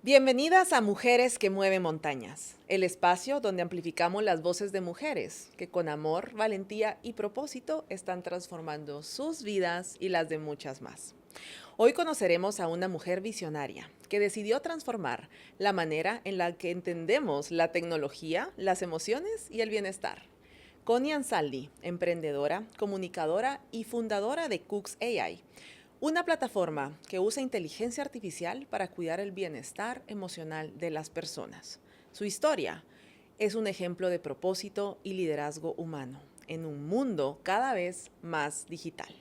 Bienvenidas a Mujeres que Mueven Montañas, el espacio donde amplificamos las voces de mujeres que con amor, valentía y propósito están transformando sus vidas y las de muchas más. Hoy conoceremos a una mujer visionaria que decidió transformar la manera en la que entendemos la tecnología, las emociones y el bienestar. Connie Ansaldi, emprendedora, comunicadora y fundadora de Cooks AI, una plataforma que usa inteligencia artificial para cuidar el bienestar emocional de las personas. Su historia es un ejemplo de propósito y liderazgo humano en un mundo cada vez más digital.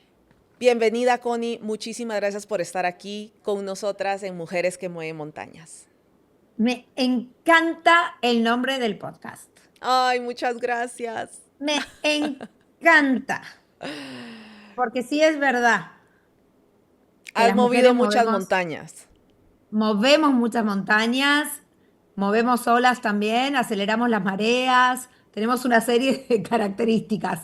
Bienvenida, Connie. Muchísimas gracias por estar aquí con nosotras en Mujeres que Mueven Montañas. Me encanta el nombre del podcast. Ay, muchas gracias. Me encanta. Porque sí es verdad que Has las movido mujeres muchas movemos, montañas. movemos muchas montañas, movemos olas también, aceleramos las mareas, tenemos una serie de características.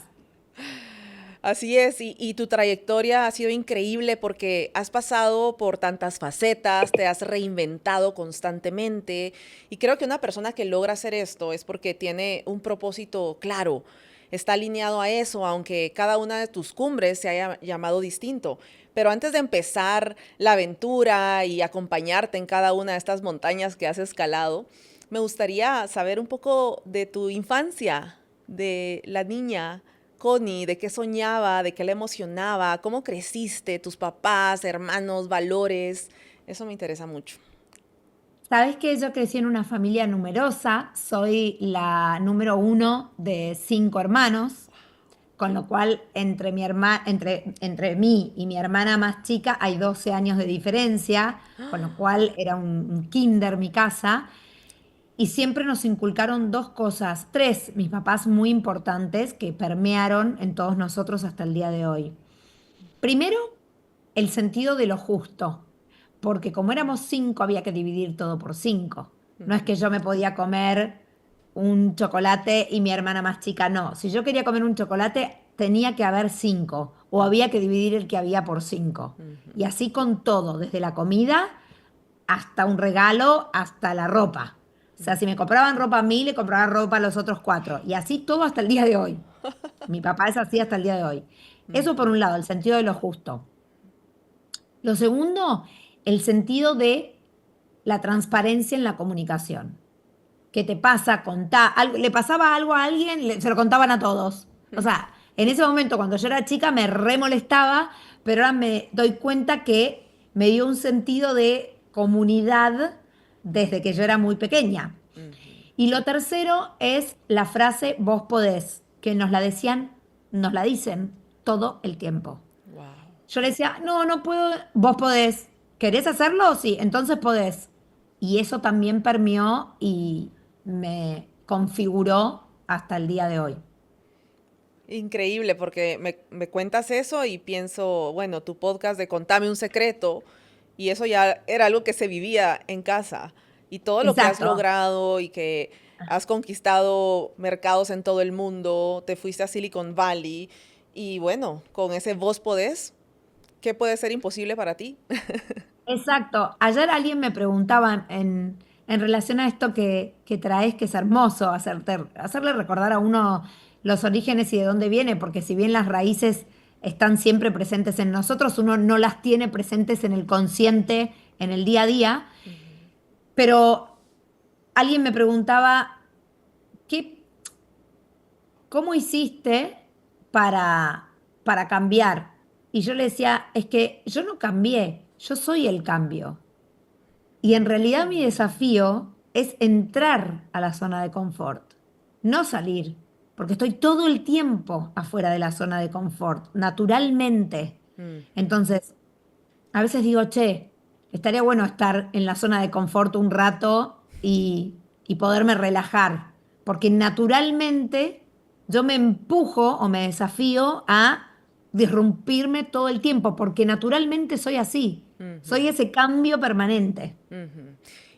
Así es, y tu trayectoria ha sido increíble porque has pasado por tantas facetas, te has reinventado constantemente y creo que una persona que logra hacer esto es porque tiene un propósito claro, está alineado a eso, aunque cada una de tus cumbres se haya llamado distinto. Pero antes de empezar la aventura y acompañarte en cada una de estas montañas que has escalado, me gustaría saber un poco de tu infancia, de la niña Connie, de qué soñaba, de qué le emocionaba, cómo creciste, tus papás, hermanos, valores. Eso me interesa mucho. Sabes que yo crecí en una familia numerosa, soy la número uno de 5 hermanos. Con lo cual entre mí y mi hermana más chica hay 12 años de diferencia, con lo cual era un kinder mi casa. Y siempre nos inculcaron dos cosas, tres, mis papás muy importantes que permearon en todos nosotros hasta el día de hoy. Primero, el sentido de lo justo, porque como éramos 5 había que dividir todo por 5. No es que yo me podía comer un chocolate y mi hermana más chica no. Si yo quería comer un chocolate, tenía que haber 5 o había que dividir el que había por 5. Y así con todo, desde la comida hasta un regalo, hasta la ropa. O sea, si me compraban ropa a mí, le compraban ropa a los otros 4. Y así todo hasta el día de hoy. Mi papá es así hasta el día de hoy. Eso por un lado, el sentido de lo justo. Lo segundo, el sentido de la transparencia en la comunicación. ¿Qué te pasa? Contá. Le pasaba algo a alguien, se lo contaban a todos. O sea, en ese momento, cuando yo era chica, me remolestaba, pero ahora me doy cuenta que me dio un sentido de comunidad desde que yo era muy pequeña. Y lo tercero es la frase vos podés, que nos la decían, nos la dicen todo el tiempo. Wow. Yo le decía, no, no puedo, vos podés. ¿Querés hacerlo? Sí, entonces podés. Y eso también permeó y me configuró hasta el día de hoy. Increíble, porque me cuentas eso y pienso, bueno, tu podcast de Contame un secreto, y eso ya era algo que se vivía en casa. Y todo lo que has Exacto. logrado y que has conquistado mercados en todo el mundo, te fuiste a Silicon Valley, y bueno, con ese vos podés, ¿qué puede ser imposible para ti? Exacto. Ayer alguien me preguntaba en relación a esto que traes, que es hermoso, hacerle recordar a uno los orígenes y de dónde viene, porque si bien las raíces están siempre presentes en nosotros, uno no las tiene presentes en el consciente, en el día a día. Pero alguien me preguntaba, ¿qué, cómo hiciste para cambiar? Y yo le decía, es que yo no cambié, yo soy el cambio. Y en realidad mi desafío es entrar a la zona de confort, no salir, porque estoy todo el tiempo afuera de la zona de confort, naturalmente. Entonces, a veces digo, che, estaría bueno estar en la zona de confort un rato y poderme relajar, porque naturalmente yo me empujo o me desafío a disrumpirme todo el tiempo, porque naturalmente soy así, soy ese cambio permanente.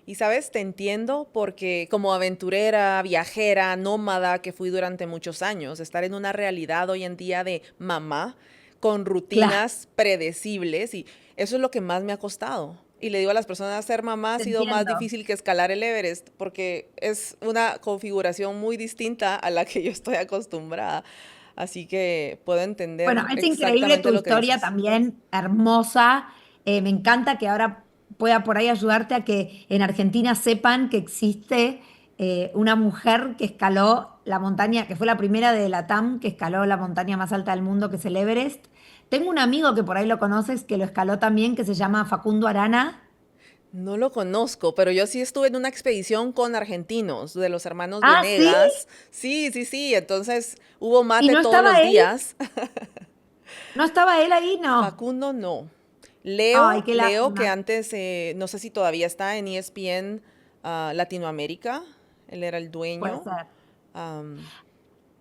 Y sabes, te entiendo porque como aventurera, viajera, nómada que fui durante muchos años, estar en una realidad hoy en día de mamá con Claro, rutinas predecibles y eso es lo que más me ha costado. Y le digo a las personas, ser mamá ha Te sido más entiendo. difícil que escalar el Everest, porque es una configuración muy distinta a la que yo estoy acostumbrada. Así que puedo Bueno, entender es increíble exactamente tu lo que historia dices. también, hermosa. Me encanta que ahora pueda por ahí ayudarte a que en Argentina sepan que existe una mujer que escaló la montaña, que fue la primera de Latam que escaló la montaña más alta del mundo, que es el Everest. Tengo un amigo que por ahí lo conoces, que lo escaló también, que se llama Facundo Arana. No lo conozco, pero yo sí estuve en una expedición con argentinos, de los hermanos Ah, sí. Venegas. Sí, sí, sí, entonces hubo ¿Y mate no todos estaba los él? días. ¿No estaba él ahí? No. Facundo no. Ay, qué Leo que lástima. antes, no sé si todavía está en ESPN Latinoamérica, él era el Puede dueño. ser. Am,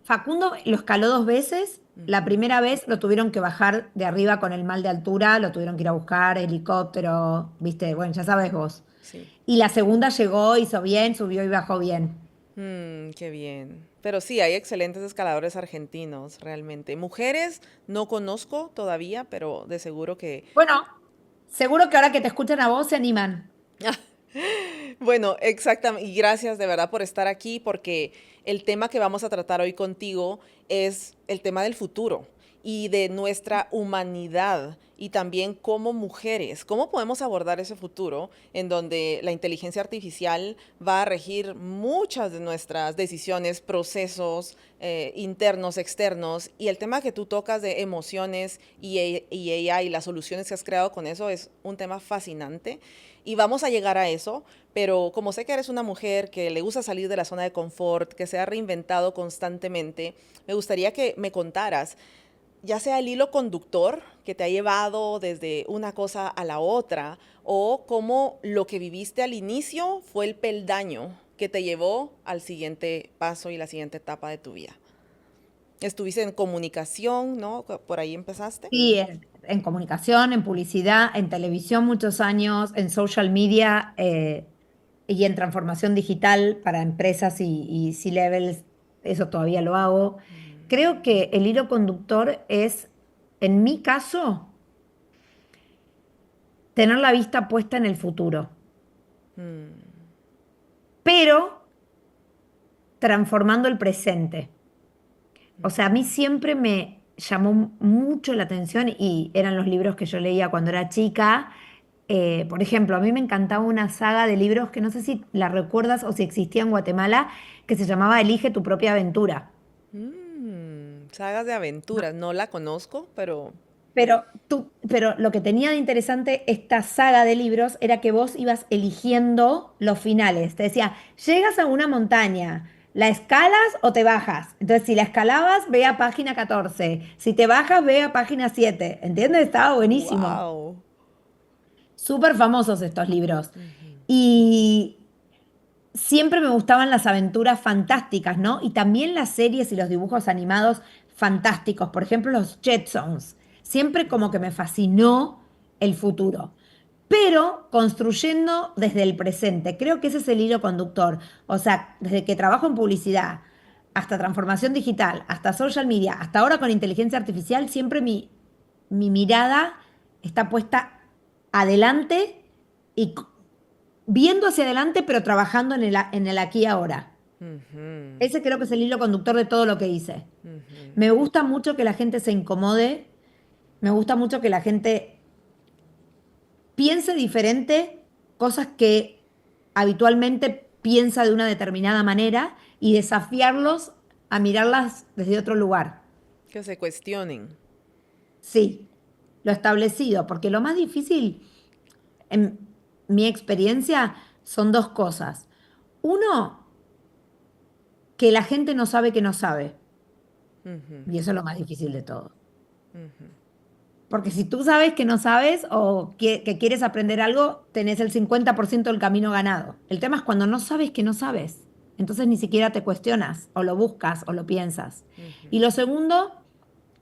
Facundo lo escaló dos veces. La ujú, primera vez lo tuvieron que bajar de arriba con el mal de altura, lo tuvieron que ir a buscar, helicóptero, viste, bueno, ya sabes vos. sí. Y la segunda llegó, hizo bien, subió y bajó bien. Qué bien. Pero sí, hay excelentes escaladores argentinos, realmente. Mujeres no conozco todavía, pero de seguro que... Bueno, seguro que ahora que te escuchan a vos se animan. Bueno, exactamente. Y gracias de verdad por estar aquí, porque el tema que vamos a tratar hoy contigo es el tema del futuro y de nuestra humanidad y también como mujeres, cómo podemos abordar ese futuro en donde la inteligencia artificial va a regir muchas de nuestras decisiones, procesos internos, externos, y el tema que tú tocas de emociones y AI y las soluciones que has creado con eso es un tema fascinante y vamos a llegar a eso, pero como sé que eres una mujer que le gusta salir de la zona de confort, que se ha reinventado constantemente, me gustaría que me contaras, ya sea el hilo conductor que te ha llevado desde una cosa a la otra, o cómo lo que viviste al inicio fue el peldaño que te llevó al siguiente paso y la siguiente etapa de tu vida. Estuviste en comunicación, ¿no? Por ahí empezaste. Sí, en comunicación, en publicidad, en televisión muchos años, en social media y en transformación digital para empresas y C-levels, eso todavía lo hago. Creo que el hilo conductor es, en mi caso, tener la vista puesta en el futuro, pero transformando el presente. O sea, a mí siempre me llamó mucho la atención y eran los libros que yo leía cuando era chica. Por ejemplo, a mí me encantaba una saga de libros que no sé si la recuerdas o si existía en Guatemala, que se llamaba Elige tu propia aventura. Sagas de aventuras, no la conozco, pero... Pero lo que tenía de interesante esta saga de libros era que vos ibas eligiendo los finales. Te decía, llegas a una montaña, ¿la escalas o te bajas? Entonces, si la escalabas, ve a página 14. Si te bajas, ve a página 7. ¿Entiendes? Estaba buenísimo. ¡Wow! Súper famosos estos libros. Y siempre me gustaban las aventuras fantásticas, ¿no? Y también las series y los dibujos animados fantásticos. Por ejemplo, los Jetsons. Siempre como que me fascinó el futuro. Pero construyendo desde el presente. Creo que ese es el hilo conductor. O sea, desde que trabajo en publicidad, hasta transformación digital, hasta social media, hasta ahora con inteligencia artificial, siempre mi mirada está puesta adelante y viendo hacia adelante, pero trabajando en el aquí y ahora. Ese creo que es el hilo conductor de todo lo que hice. Me gusta mucho que la gente se incomode, me gusta mucho que la gente piense diferente, cosas que habitualmente piensa de una determinada manera y desafiarlos a mirarlas desde otro lugar. Que se cuestionen. Sí, lo establecido, porque lo más difícil, en mi experiencia, son dos cosas. Uno, que la gente no sabe que no sabe. Y eso es lo más difícil de todo. Porque si tú sabes que no sabes o que quieres aprender algo, tenés el 50% del camino ganado. El tema es cuando no sabes que no sabes. Entonces ni siquiera te cuestionas o lo buscas o lo piensas. Y lo segundo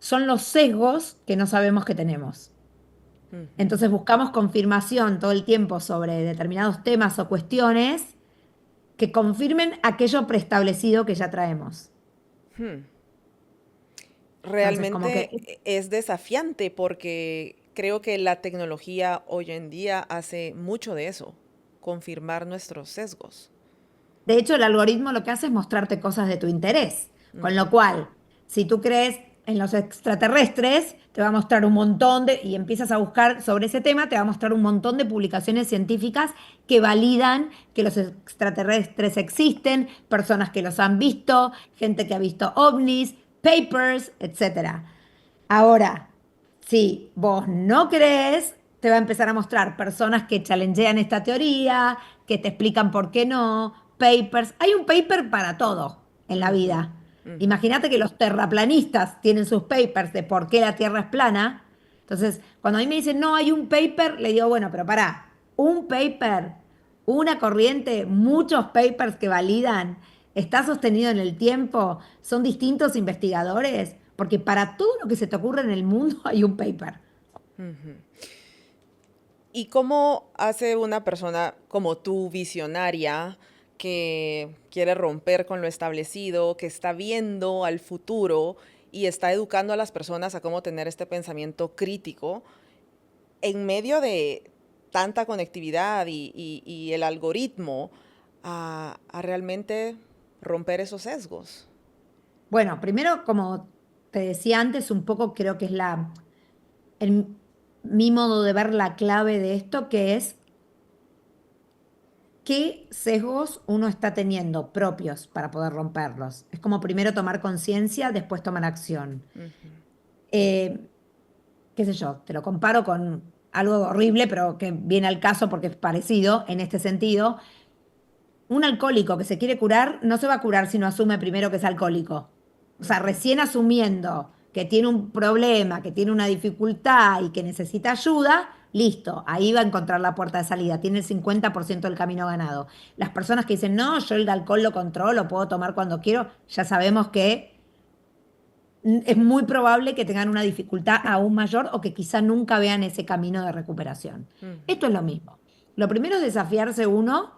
son los sesgos que no sabemos que tenemos. Entonces buscamos confirmación todo el tiempo sobre determinados temas o cuestiones que confirmen aquello preestablecido que ya traemos. Entonces, como que Realmente es desafiante porque creo que la tecnología hoy en día hace mucho de eso, confirmar nuestros sesgos. De hecho, el algoritmo lo que hace es mostrarte cosas de tu interés. Con lo Ujú, cual, si tú crees en los extraterrestres, te va a mostrar un montón de, y empiezas a buscar sobre ese tema, te va a mostrar un montón de publicaciones científicas que validan que los extraterrestres existen, personas que los han visto, gente que ha visto ovnis, papers, etcétera. Ahora, si vos no crees, te va a empezar a mostrar personas que challengean esta teoría, que te explican por qué no, papers. Hay un paper para todo en la ujú, vida. ujú. Imagínate que los terraplanistas tienen sus papers de por qué la Tierra es plana. Entonces, cuando a mí me dicen, no, hay un paper, le digo, bueno, pero pará, un paper, una corriente, muchos papers que validan, está sostenido en el tiempo, son distintos investigadores, porque para todo lo que se te ocurre en el mundo hay un paper. ¿Y cómo hace una persona como tú, visionaria, que quiere romper con lo establecido, que está viendo al futuro y está educando a las personas a cómo tener este pensamiento crítico en medio de tanta conectividad y el algoritmo a realmente romper esos sesgos? Bueno, primero, como te decía antes, un poco creo que es el- mi modo de ver la clave de esto, que es qué sesgos uno está teniendo propios para poder romperlos. Es como primero tomar conciencia, después tomar acción. Eh, Qué sé yo, te lo comparo con algo horrible, pero que viene al caso porque es parecido en este sentido. Un alcohólico que se quiere curar no se va a curar si no asume primero que es alcohólico. O sea, recién asumiendo que tiene un problema, que tiene una dificultad y que necesita ayuda, listo, ahí va a encontrar la puerta de salida. Tiene el 50% del camino ganado. Las personas que dicen, no, yo el alcohol lo controlo, puedo tomar cuando quiero, ya sabemos que es muy probable que tengan una dificultad aún mayor o que quizá nunca vean ese camino de recuperación. Esto es lo mismo. Lo primero es desafiarse uno,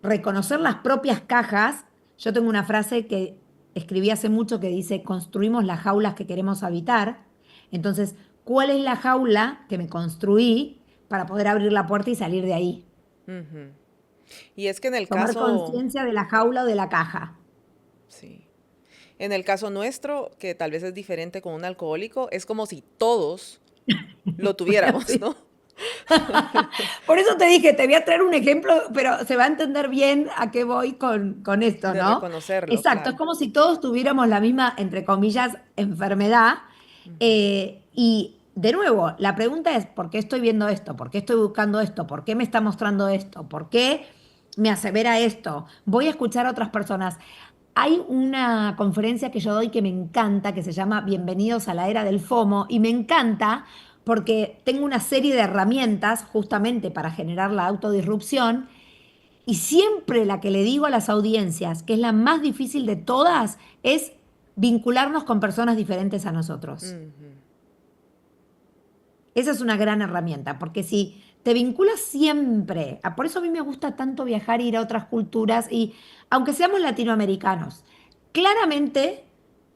reconocer las propias cajas. Yo tengo una frase que escribí hace mucho que dice, construimos las jaulas que queremos habitar. Entonces, ¿cuál es la jaula que me construí para poder abrir la puerta y salir de ahí? Y es que en el Tomar caso, conciencia de la jaula o de la caja. sí, en el caso nuestro, que tal vez es diferente con un alcohólico, es como si todos lo Bueno, tuviéramos, sí. ¿no? Por eso te dije, te voy a traer un ejemplo, pero se va a entender bien a qué voy con esto, De ¿no? reconocerlo, Exacto, es claro. como si todos tuviéramos la misma, entre comillas, enfermedad. Y de nuevo, la pregunta es, ¿por qué estoy viendo esto? ¿Por qué estoy buscando esto? ¿Por qué me está mostrando esto? ¿Por qué me asevera esto? Voy a escuchar a otras personas. Hay una conferencia que yo doy que me encanta, que se llama Bienvenidos a la Era del FOMO, y me encanta porque tengo una serie de herramientas justamente para generar la autodisrupción, y siempre la que le digo a las audiencias, que es la más difícil de todas, es vincularnos con personas diferentes a nosotros. Esa es una gran herramienta, porque si te vinculas siempre, por eso a mí me gusta tanto viajar e ir a otras culturas, y aunque seamos latinoamericanos, claramente,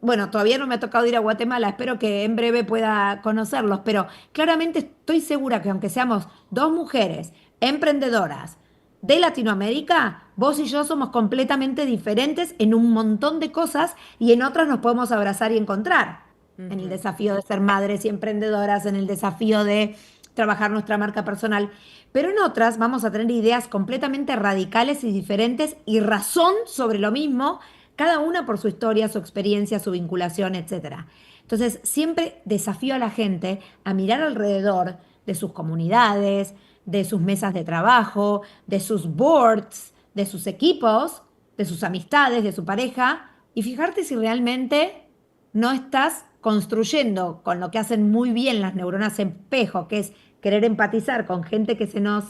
bueno, todavía no me ha tocado ir a Guatemala, espero que en breve pueda conocerlos, pero claramente estoy segura que aunque seamos dos mujeres emprendedoras de Latinoamérica, vos y yo somos completamente diferentes en un montón de cosas y en otras nos podemos abrazar y encontrar en el desafío de ser madres y emprendedoras, en el desafío de trabajar nuestra marca personal. Pero en otras vamos a tener ideas completamente radicales y diferentes y razón sobre lo mismo, cada una por su historia, su experiencia, su vinculación, etcétera. Entonces, siempre desafío a la gente a mirar alrededor de sus comunidades, de sus mesas de trabajo, de sus boards, de sus equipos, de sus amistades, de su pareja, y fijarte si realmente no estás construyendo con lo que hacen muy bien las neuronas espejo, que es querer empatizar con gente que se nos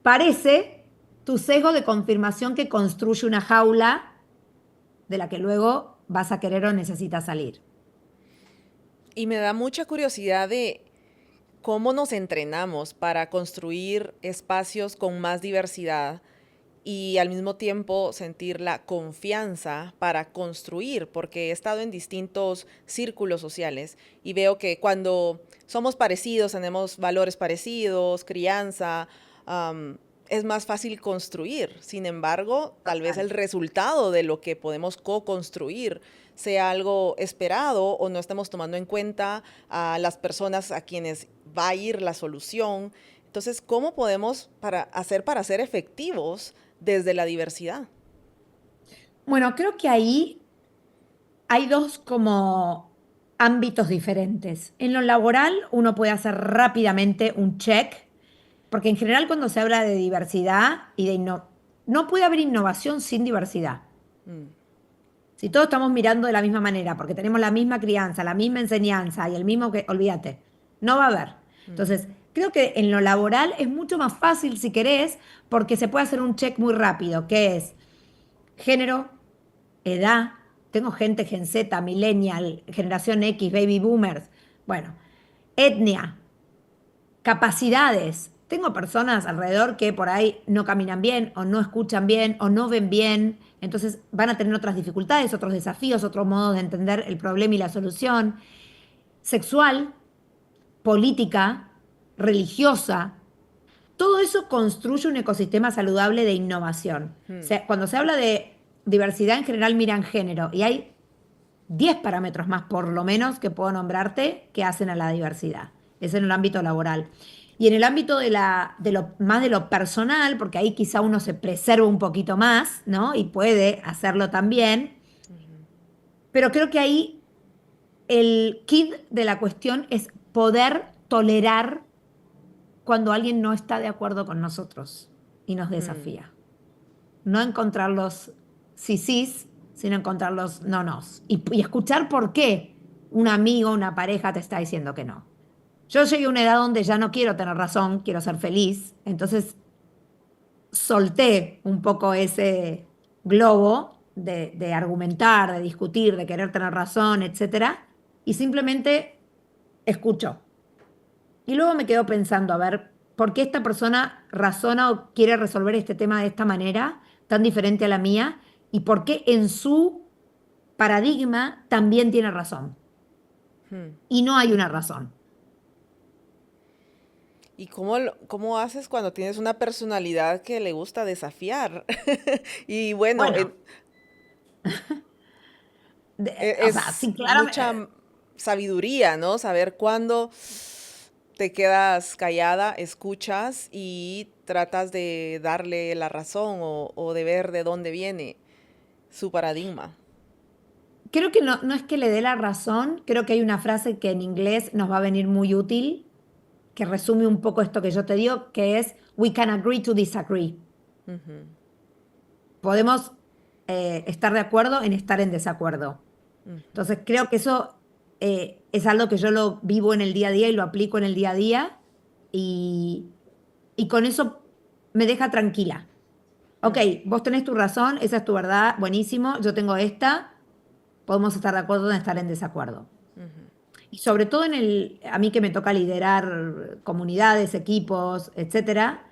parece, tu sesgo de confirmación que construye una jaula de la que luego vas a querer o necesitas salir. Y me da mucha curiosidad de cómo nos entrenamos para construir espacios con más diversidad y al mismo tiempo sentir la confianza para construir, porque he estado en distintos círculos sociales y veo que cuando somos parecidos, tenemos valores parecidos, crianza, es más fácil construir. Sin embargo, tal vez Total. el resultado de lo que podemos co-construir sea algo esperado o no estemos tomando en cuenta a las personas a quienes va a ir la solución. Entonces, ¿cómo podemos para ser efectivos desde la diversidad? Bueno, creo que ahí hay dos como ámbitos diferentes. En lo laboral uno puede hacer rápidamente un check, porque en general cuando se habla de diversidad y de no puede haber innovación sin diversidad. Mm, Si todos estamos mirando de la misma manera, porque tenemos la misma crianza, la misma enseñanza y el mismo que, olvídate, no va a haber. ujú, Entonces, creo que en lo laboral es mucho más fácil si querés, porque se puede hacer un check muy rápido, que es género, edad. Tengo gente Gen Z, millennial, generación X, baby boomers. Bueno, etnia, capacidades. Tengo personas alrededor que por ahí no caminan bien o no escuchan bien o no ven bien. Entonces van a tener otras dificultades, otros desafíos, otros modos de entender el problema y la solución. Sexual, política, religiosa. Todo eso construye un ecosistema saludable de innovación. O mm. sea, cuando se habla de diversidad en general miran género y hay 10 parámetros más por lo menos que puedo nombrarte que hacen a la diversidad. Es en el ámbito laboral. Y en el ámbito más de lo personal, porque ahí quizá uno se preserva un poquito más, ¿no? Y puede hacerlo también. Pero creo que ahí el kit de la cuestión es poder tolerar cuando alguien no está de acuerdo con nosotros y nos desafía. No encontrar los sí sís, sino encontrar los no nos. Y escuchar por qué un amigo, una pareja te está diciendo que no. Yo llegué a una edad donde ya no quiero tener razón, quiero ser feliz. Entonces solté un poco ese globo de argumentar, de discutir, de querer tener razón, etcétera, y simplemente escucho. Y luego me quedo pensando, a ver, ¿por qué esta persona razona o quiere resolver este tema de esta manera, tan diferente a la mía? ¿Y por qué en su paradigma también tiene razón? Y no hay una razón. ¿Y cómo haces cuando tienes una personalidad que le gusta desafiar? Y bueno, Bueno, o sea, es sí, mucha claramente. sabiduría, ¿no? Saber cuándo te quedas callada, escuchas y tratas de darle la razón o de ver de dónde viene su paradigma. Creo que no es que le dé la razón, creo que hay una frase que en inglés nos va a venir muy útil, que resume un poco esto que yo te digo, que es we can agree to disagree. Podemos estar de acuerdo en estar en desacuerdo. Entonces creo que eso es algo que yo lo vivo en el día a día y lo aplico en el día a día y, y con eso me deja tranquila. Ok, vos tenés tu razón, esa es tu verdad, buenísimo, yo tengo esta, podemos estar de acuerdo en estar en desacuerdo. Y sobre todo a mí que me toca liderar comunidades, equipos, etcétera,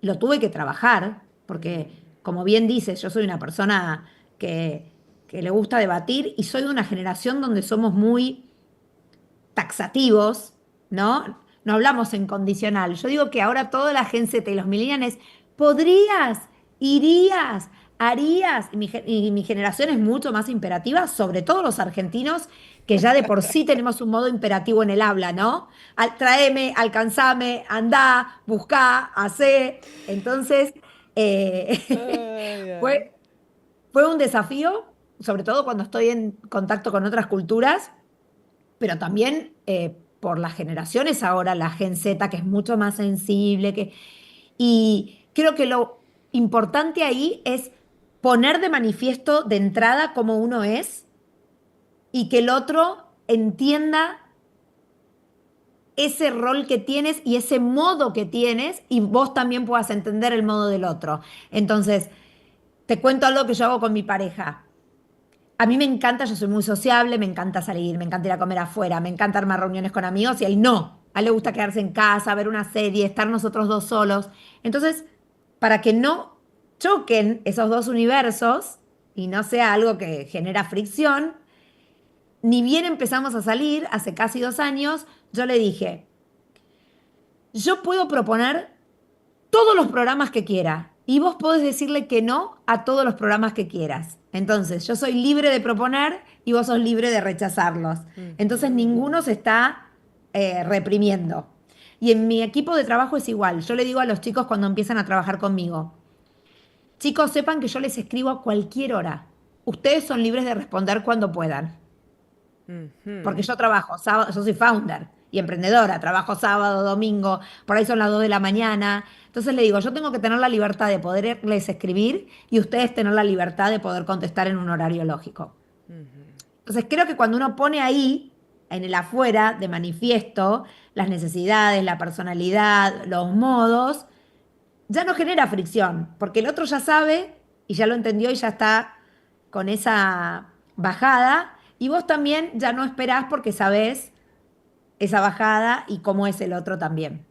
lo tuve que trabajar, porque como bien dices, yo soy una persona que le gusta debatir y soy de una generación donde somos muy taxativos, ¿no? No hablamos en condicional. Yo digo que ahora toda la Gen Z y los millennials, podrías, irías, harías, y mi generación es mucho más imperativa, sobre todo los argentinos, que ya de por sí tenemos un modo imperativo en el habla, ¿no? Traeme, alcanzame, andá, buscá, hacé. Entonces, Ay, ay. fue, fue un desafío, sobre todo cuando estoy en contacto con otras culturas, pero también por las generaciones ahora, la Gen Z, que es mucho más sensible, y creo que lo importante ahí es poner de manifiesto de entrada cómo uno es y que el otro entienda ese rol que tienes y ese modo que tienes y vos también puedas entender el modo del otro. Entonces, te cuento algo que yo hago con mi pareja. A mí me encanta, yo soy muy sociable, me encanta salir, me encanta ir a comer afuera, me encanta armar reuniones con amigos y a él no. A él le gusta quedarse en casa, ver una serie, estar nosotros dos solos. Entonces, para que no choquen esos dos universos y no sea algo que genera fricción, ni bien empezamos a salir, hace casi 2 años, yo le dije, yo puedo proponer todos los programas que quiera y vos podés decirle que no a todos los programas que quieras. Entonces, yo soy libre de proponer y vos sos libre de rechazarlos. Entonces, ninguno se está reprimiendo. Y en mi equipo de trabajo es igual. Yo le digo a los chicos cuando empiezan a trabajar conmigo, chicos, sepan que yo les escribo a cualquier hora. Ustedes son libres de responder cuando puedan. Porque yo trabajo sábado, yo soy founder y emprendedora, trabajo sábado, domingo, por ahí son las 2 de la mañana. Entonces le digo, yo tengo que tener la libertad de poderles escribir y ustedes tener la libertad de poder contestar en un horario lógico. Entonces creo que cuando uno pone ahí, en el afuera, de manifiesto, las necesidades, la personalidad, los modos, ya no genera fricción, porque el otro ya sabe y ya lo entendió y ya está con esa bajada, y vos también ya no esperás porque sabés esa bajada y cómo es el otro también.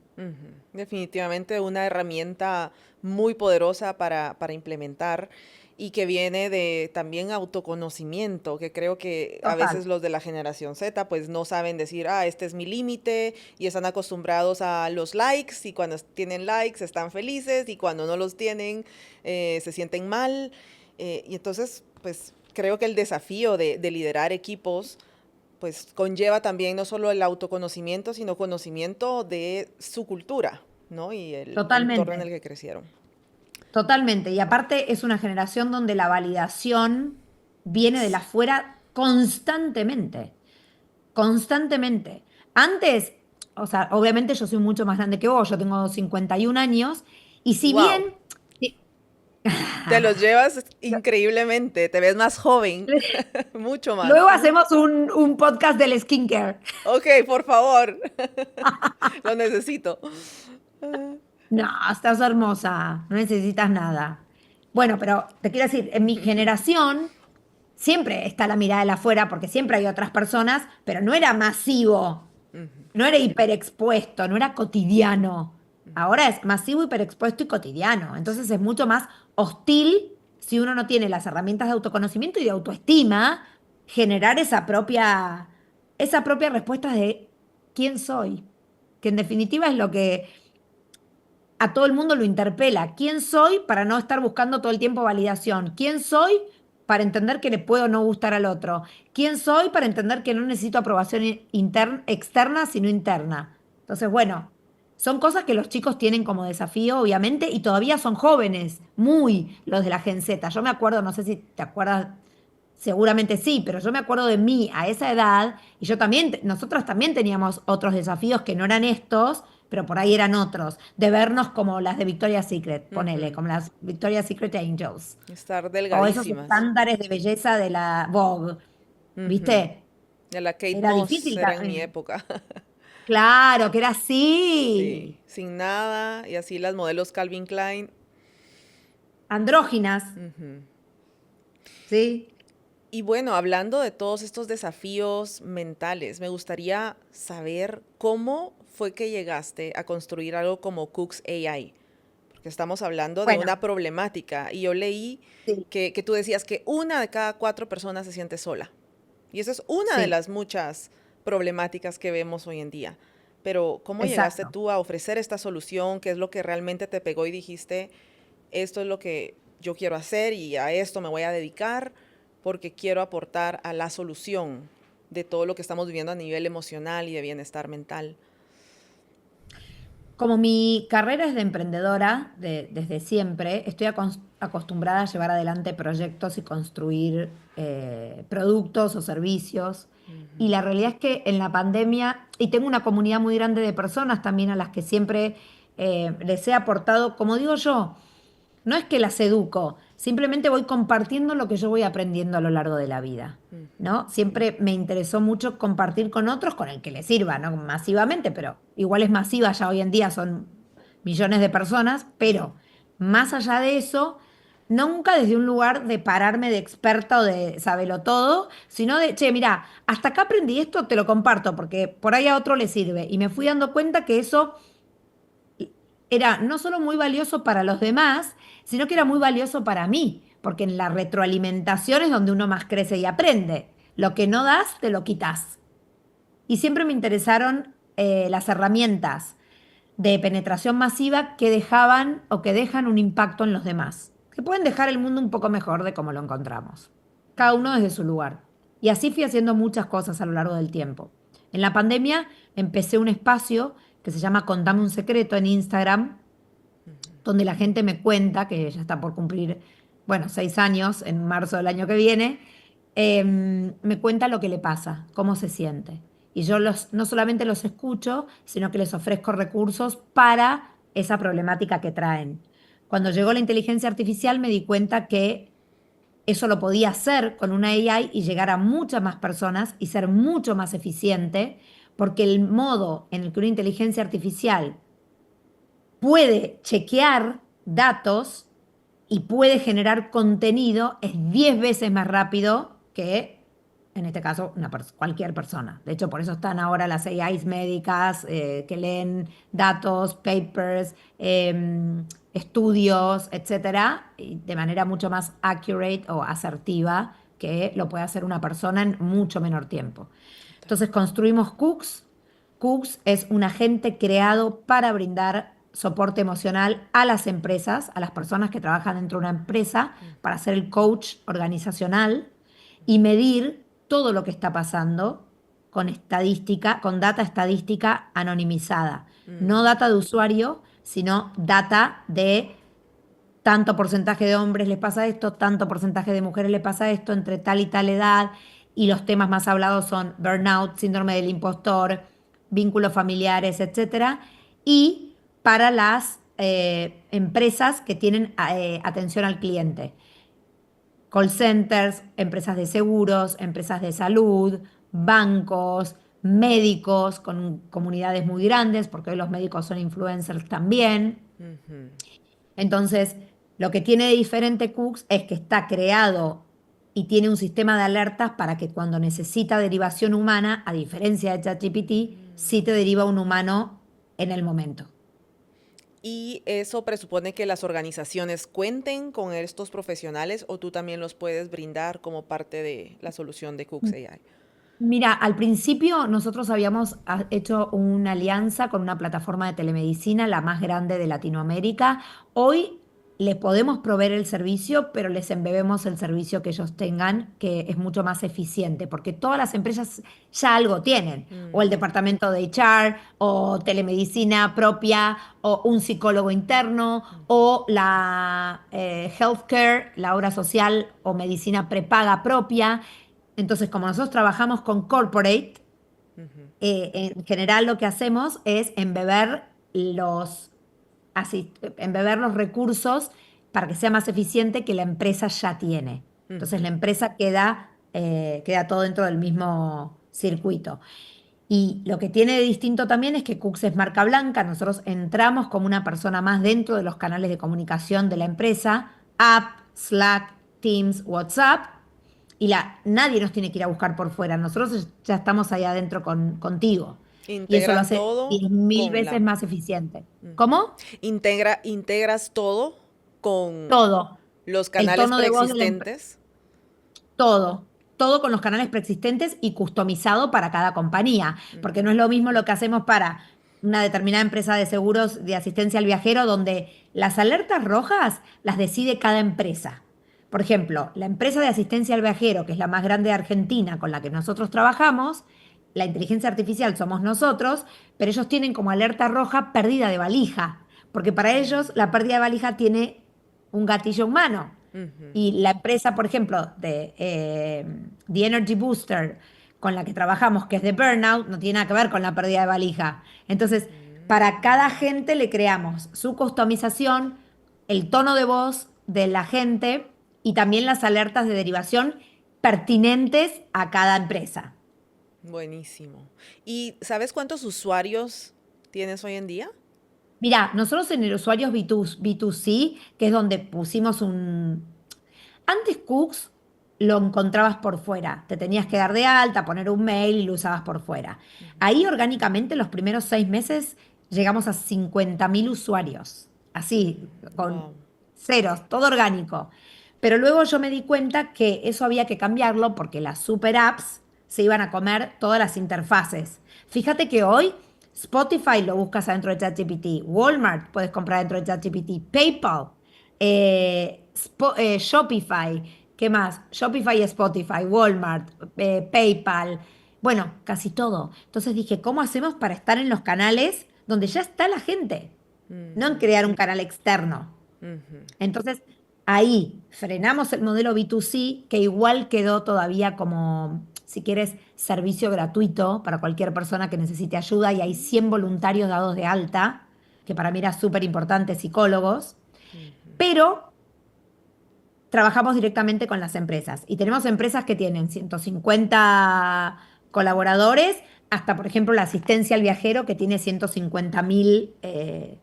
Definitivamente una herramienta muy poderosa para implementar y que viene de también autoconocimiento, que creo que a Total. veces los de la generación Z pues no saben decir, ah, este es mi límite y están acostumbrados a los likes y cuando tienen likes están felices y cuando no los tienen se sienten mal. Y entonces pues creo que el desafío de liderar equipos pues conlleva también no solo el autoconocimiento, sino conocimiento de su cultura, ¿no? Y el entorno en el Totalmente, que crecieron. totalmente. Y aparte es una generación donde la validación viene de la afuera constantemente, constantemente. Antes, o sea, obviamente yo soy mucho más grande que vos, yo tengo 51 años, y si ¡Wow! bien... Sí. Te los llevas increíblemente, te ves más joven, mucho más. Luego hacemos un podcast del skincare. Ok, por favor, lo necesito. No, estás hermosa, no necesitas nada. Bueno, pero te quiero decir, en mi generación siempre está la mirada de la afuera porque siempre hay otras personas, pero no era masivo, no era hiperexpuesto, no era cotidiano. Ahora es masivo, hiperexpuesto y cotidiano. Entonces es mucho más hostil si uno no tiene las herramientas de autoconocimiento y de autoestima, generar esa propia respuesta de quién soy, que en definitiva es lo que a todo el mundo lo interpela. ¿Quién soy para no estar buscando todo el tiempo validación? ¿Quién soy para entender que le puedo no gustar al otro? ¿Quién soy para entender que no necesito aprobación externa, sino interna? Entonces, bueno, son cosas que los chicos tienen como desafío, obviamente, y todavía son jóvenes, muy los de la Gen Z. Yo me acuerdo, no sé si te acuerdas, seguramente sí, pero yo me acuerdo de mí a esa edad, y yo también, nosotros también teníamos otros desafíos que no eran estos, pero por ahí eran otros, de vernos como las de Victoria's Secret, ponele, Ujú. como las Victoria's Secret Angels, Estar o esos delgadísimas. estándares de belleza de la Vogue, Ujú. ¿viste? De la Kate Era Moss difícil era en mi también. época. Claro, que era Sí, así, sin nada y así las modelos Calvin Klein. andróginas, Ujú. ¿sí? Y bueno, hablando de todos estos desafíos mentales, me gustaría saber cómo fue que llegaste a construir algo como Cooks AI, porque estamos hablando de Bueno, una problemática y yo leí sí, que tú decías que una de cada 4 personas se siente sola. Y esa es una de sí, las muchas problemáticas que vemos hoy en día. Pero ¿cómo llegaste exacto. tú a ofrecer esta solución? ¿Qué es lo que realmente te pegó y dijiste, esto es lo que yo quiero hacer y a esto me voy a dedicar porque quiero aportar a la solución de todo lo que estamos viviendo a nivel emocional y de bienestar mental? Como mi carrera es de emprendedora desde siempre, estoy acostumbrada a llevar adelante proyectos y construir productos o servicios. Y la realidad es que en la pandemia, y tengo una comunidad muy grande de personas también a las que siempre les he aportado, como digo yo, no es que las educo, simplemente voy compartiendo lo que yo voy aprendiendo a lo largo de la vida, ¿no? Siempre me interesó mucho compartir con otros con el que les sirva, ¿no? Masivamente, pero igual es masiva ya hoy en día, son millones de personas, pero más allá de eso, nunca desde un lugar de pararme de experta o de sabelo todo, sino de, che, mira, hasta acá aprendí esto, te lo comparto, porque por ahí a otro le sirve. Y me fui dando cuenta que eso era no solo muy valioso para los demás, sino que era muy valioso para mí, porque en la retroalimentación es donde uno más crece y aprende. Lo que no das, te lo quitas. Y siempre me interesaron las herramientas de penetración masiva que dejaban o que dejan un impacto en los demás, que pueden dejar el mundo un poco mejor de como lo encontramos, cada uno desde su lugar. Y así fui haciendo muchas cosas a lo largo del tiempo. En la pandemia empecé un espacio que se llama Contame un secreto en Instagram, donde la gente me cuenta, que ya está por cumplir, bueno, 6 años en marzo del año que viene, me cuenta lo que le pasa, cómo se siente. Y yo no solamente los escucho, sino que les ofrezco recursos para esa problemática que traen. Cuando llegó la inteligencia artificial me di cuenta que eso lo podía hacer con una AI y llegar a muchas más personas y ser mucho más eficiente, porque el modo en el que una inteligencia artificial puede chequear datos y puede generar contenido es 10 veces más rápido que, en este caso, cualquier persona. De hecho, por eso están ahora las AIs médicas que leen datos, papers, estudios, etcétera, y de manera mucho más accurate o asertiva que lo puede hacer una persona en mucho menor tiempo. Entonces construimos Cooks. Cooks es un agente creado para brindar soporte emocional a las empresas, a las personas que trabajan dentro de una empresa, para ser el coach organizacional y medir todo lo que está pasando con estadística, con data estadística anonimizada. No data de usuario, sino data de tanto porcentaje de hombres les pasa esto, tanto porcentaje de mujeres les pasa esto, entre tal y tal edad, y los temas más hablados son burnout, síndrome del impostor, vínculos familiares, etcétera, y para las empresas que tienen atención al cliente, call centers, empresas de seguros, empresas de salud, bancos, médicos con comunidades muy grandes, porque hoy los médicos son influencers también. Ujú. Entonces, lo que tiene de diferente Cooks es que está creado y tiene un sistema de alertas para que cuando necesita derivación humana, a diferencia de ChatGPT, sí te deriva un humano en el momento. ¿Y eso presupone que las organizaciones cuenten con estos profesionales o tú también los puedes brindar como parte de la solución de Cooks AI? Mira, al principio nosotros habíamos hecho una alianza con una plataforma de telemedicina, la más grande de Latinoamérica. Hoy les podemos proveer el servicio, pero les embebemos el servicio que ellos tengan, que es mucho más eficiente, porque todas las empresas ya algo tienen, o el departamento de HR, o telemedicina propia, o un psicólogo interno, o la healthcare, la obra social o medicina prepaga propia. Entonces, como nosotros trabajamos con corporate, en general lo que hacemos es embeber los recursos para que sea más eficiente que la empresa ya tiene. Entonces, la empresa queda todo dentro del mismo circuito. Y lo que tiene de distinto también es que Cooks es marca blanca. Nosotros entramos como una persona más dentro de los canales de comunicación de la empresa, App, Slack, Teams, WhatsApp, y nadie nos tiene que ir a buscar por fuera. Nosotros ya estamos ahí adentro contigo. Y eso lo Integran hace todo 10.000 con veces la... más eficiente. ¿Cómo? Integras todo con Todo. los El canales tono de voz de la empresa. preexistentes. Todo, todo con los canales preexistentes y customizado para cada compañía, porque no es lo mismo lo que hacemos para una determinada empresa de seguros de asistencia al viajero, donde las alertas rojas las decide cada empresa. Por ejemplo, la empresa de asistencia al viajero, que es la más grande de Argentina, con la que nosotros trabajamos, la inteligencia artificial somos nosotros, pero ellos tienen como alerta roja pérdida de valija, porque para ellos la pérdida de valija tiene un gatillo humano. Y la empresa, por ejemplo, de The Energy Booster, con la que trabajamos, que es de Burnout, no tiene nada que ver con la pérdida de valija. Entonces, para cada gente le creamos su customización, el tono de voz de la gente y también las alertas de derivación pertinentes a cada empresa. Buenísimo. ¿Y sabes cuántos usuarios tienes hoy en día? Mira, nosotros en el usuario B2C, que es donde pusimos un... Antes Cooks lo encontrabas por fuera, te tenías que dar de alta, poner un mail y lo usabas por fuera. Ahí orgánicamente los primeros 6 meses llegamos a 50.000 usuarios, así, con Wow. ceros, todo orgánico. Pero luego yo me di cuenta que eso había que cambiarlo porque las super apps se iban a comer todas las interfaces. Fíjate que hoy Spotify lo buscas adentro de ChatGPT, Walmart puedes comprar dentro de ChatGPT, PayPal, Shopify, ¿qué más? Shopify y Spotify, Walmart, PayPal, bueno, casi todo. Entonces dije, ¿cómo hacemos para estar en los canales donde ya está la gente? No en crear un canal externo. Ujú. Entonces, ahí frenamos el modelo B2C, que igual quedó todavía como, si quieres, servicio gratuito para cualquier persona que necesite ayuda, y hay 100 voluntarios dados de alta, que para mí era súper importante, psicólogos, pero trabajamos directamente con las empresas. Y tenemos empresas que tienen 150 colaboradores, hasta, por ejemplo, la asistencia al viajero, que tiene 150.000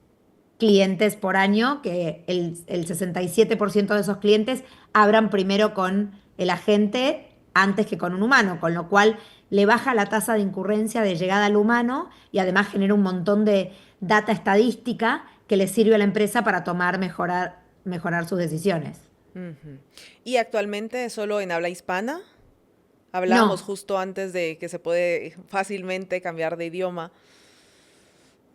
clientes por año, que el 67% de esos clientes abran primero con el agente antes que con un humano, con lo cual le baja la tasa de incurrencia de llegada al humano y además genera un montón de data estadística que le sirve a la empresa para mejorar sus decisiones. Ujú. ¿Y actualmente es solo en habla hispana? Hablábamos No, justo antes de que se puede fácilmente cambiar de idioma.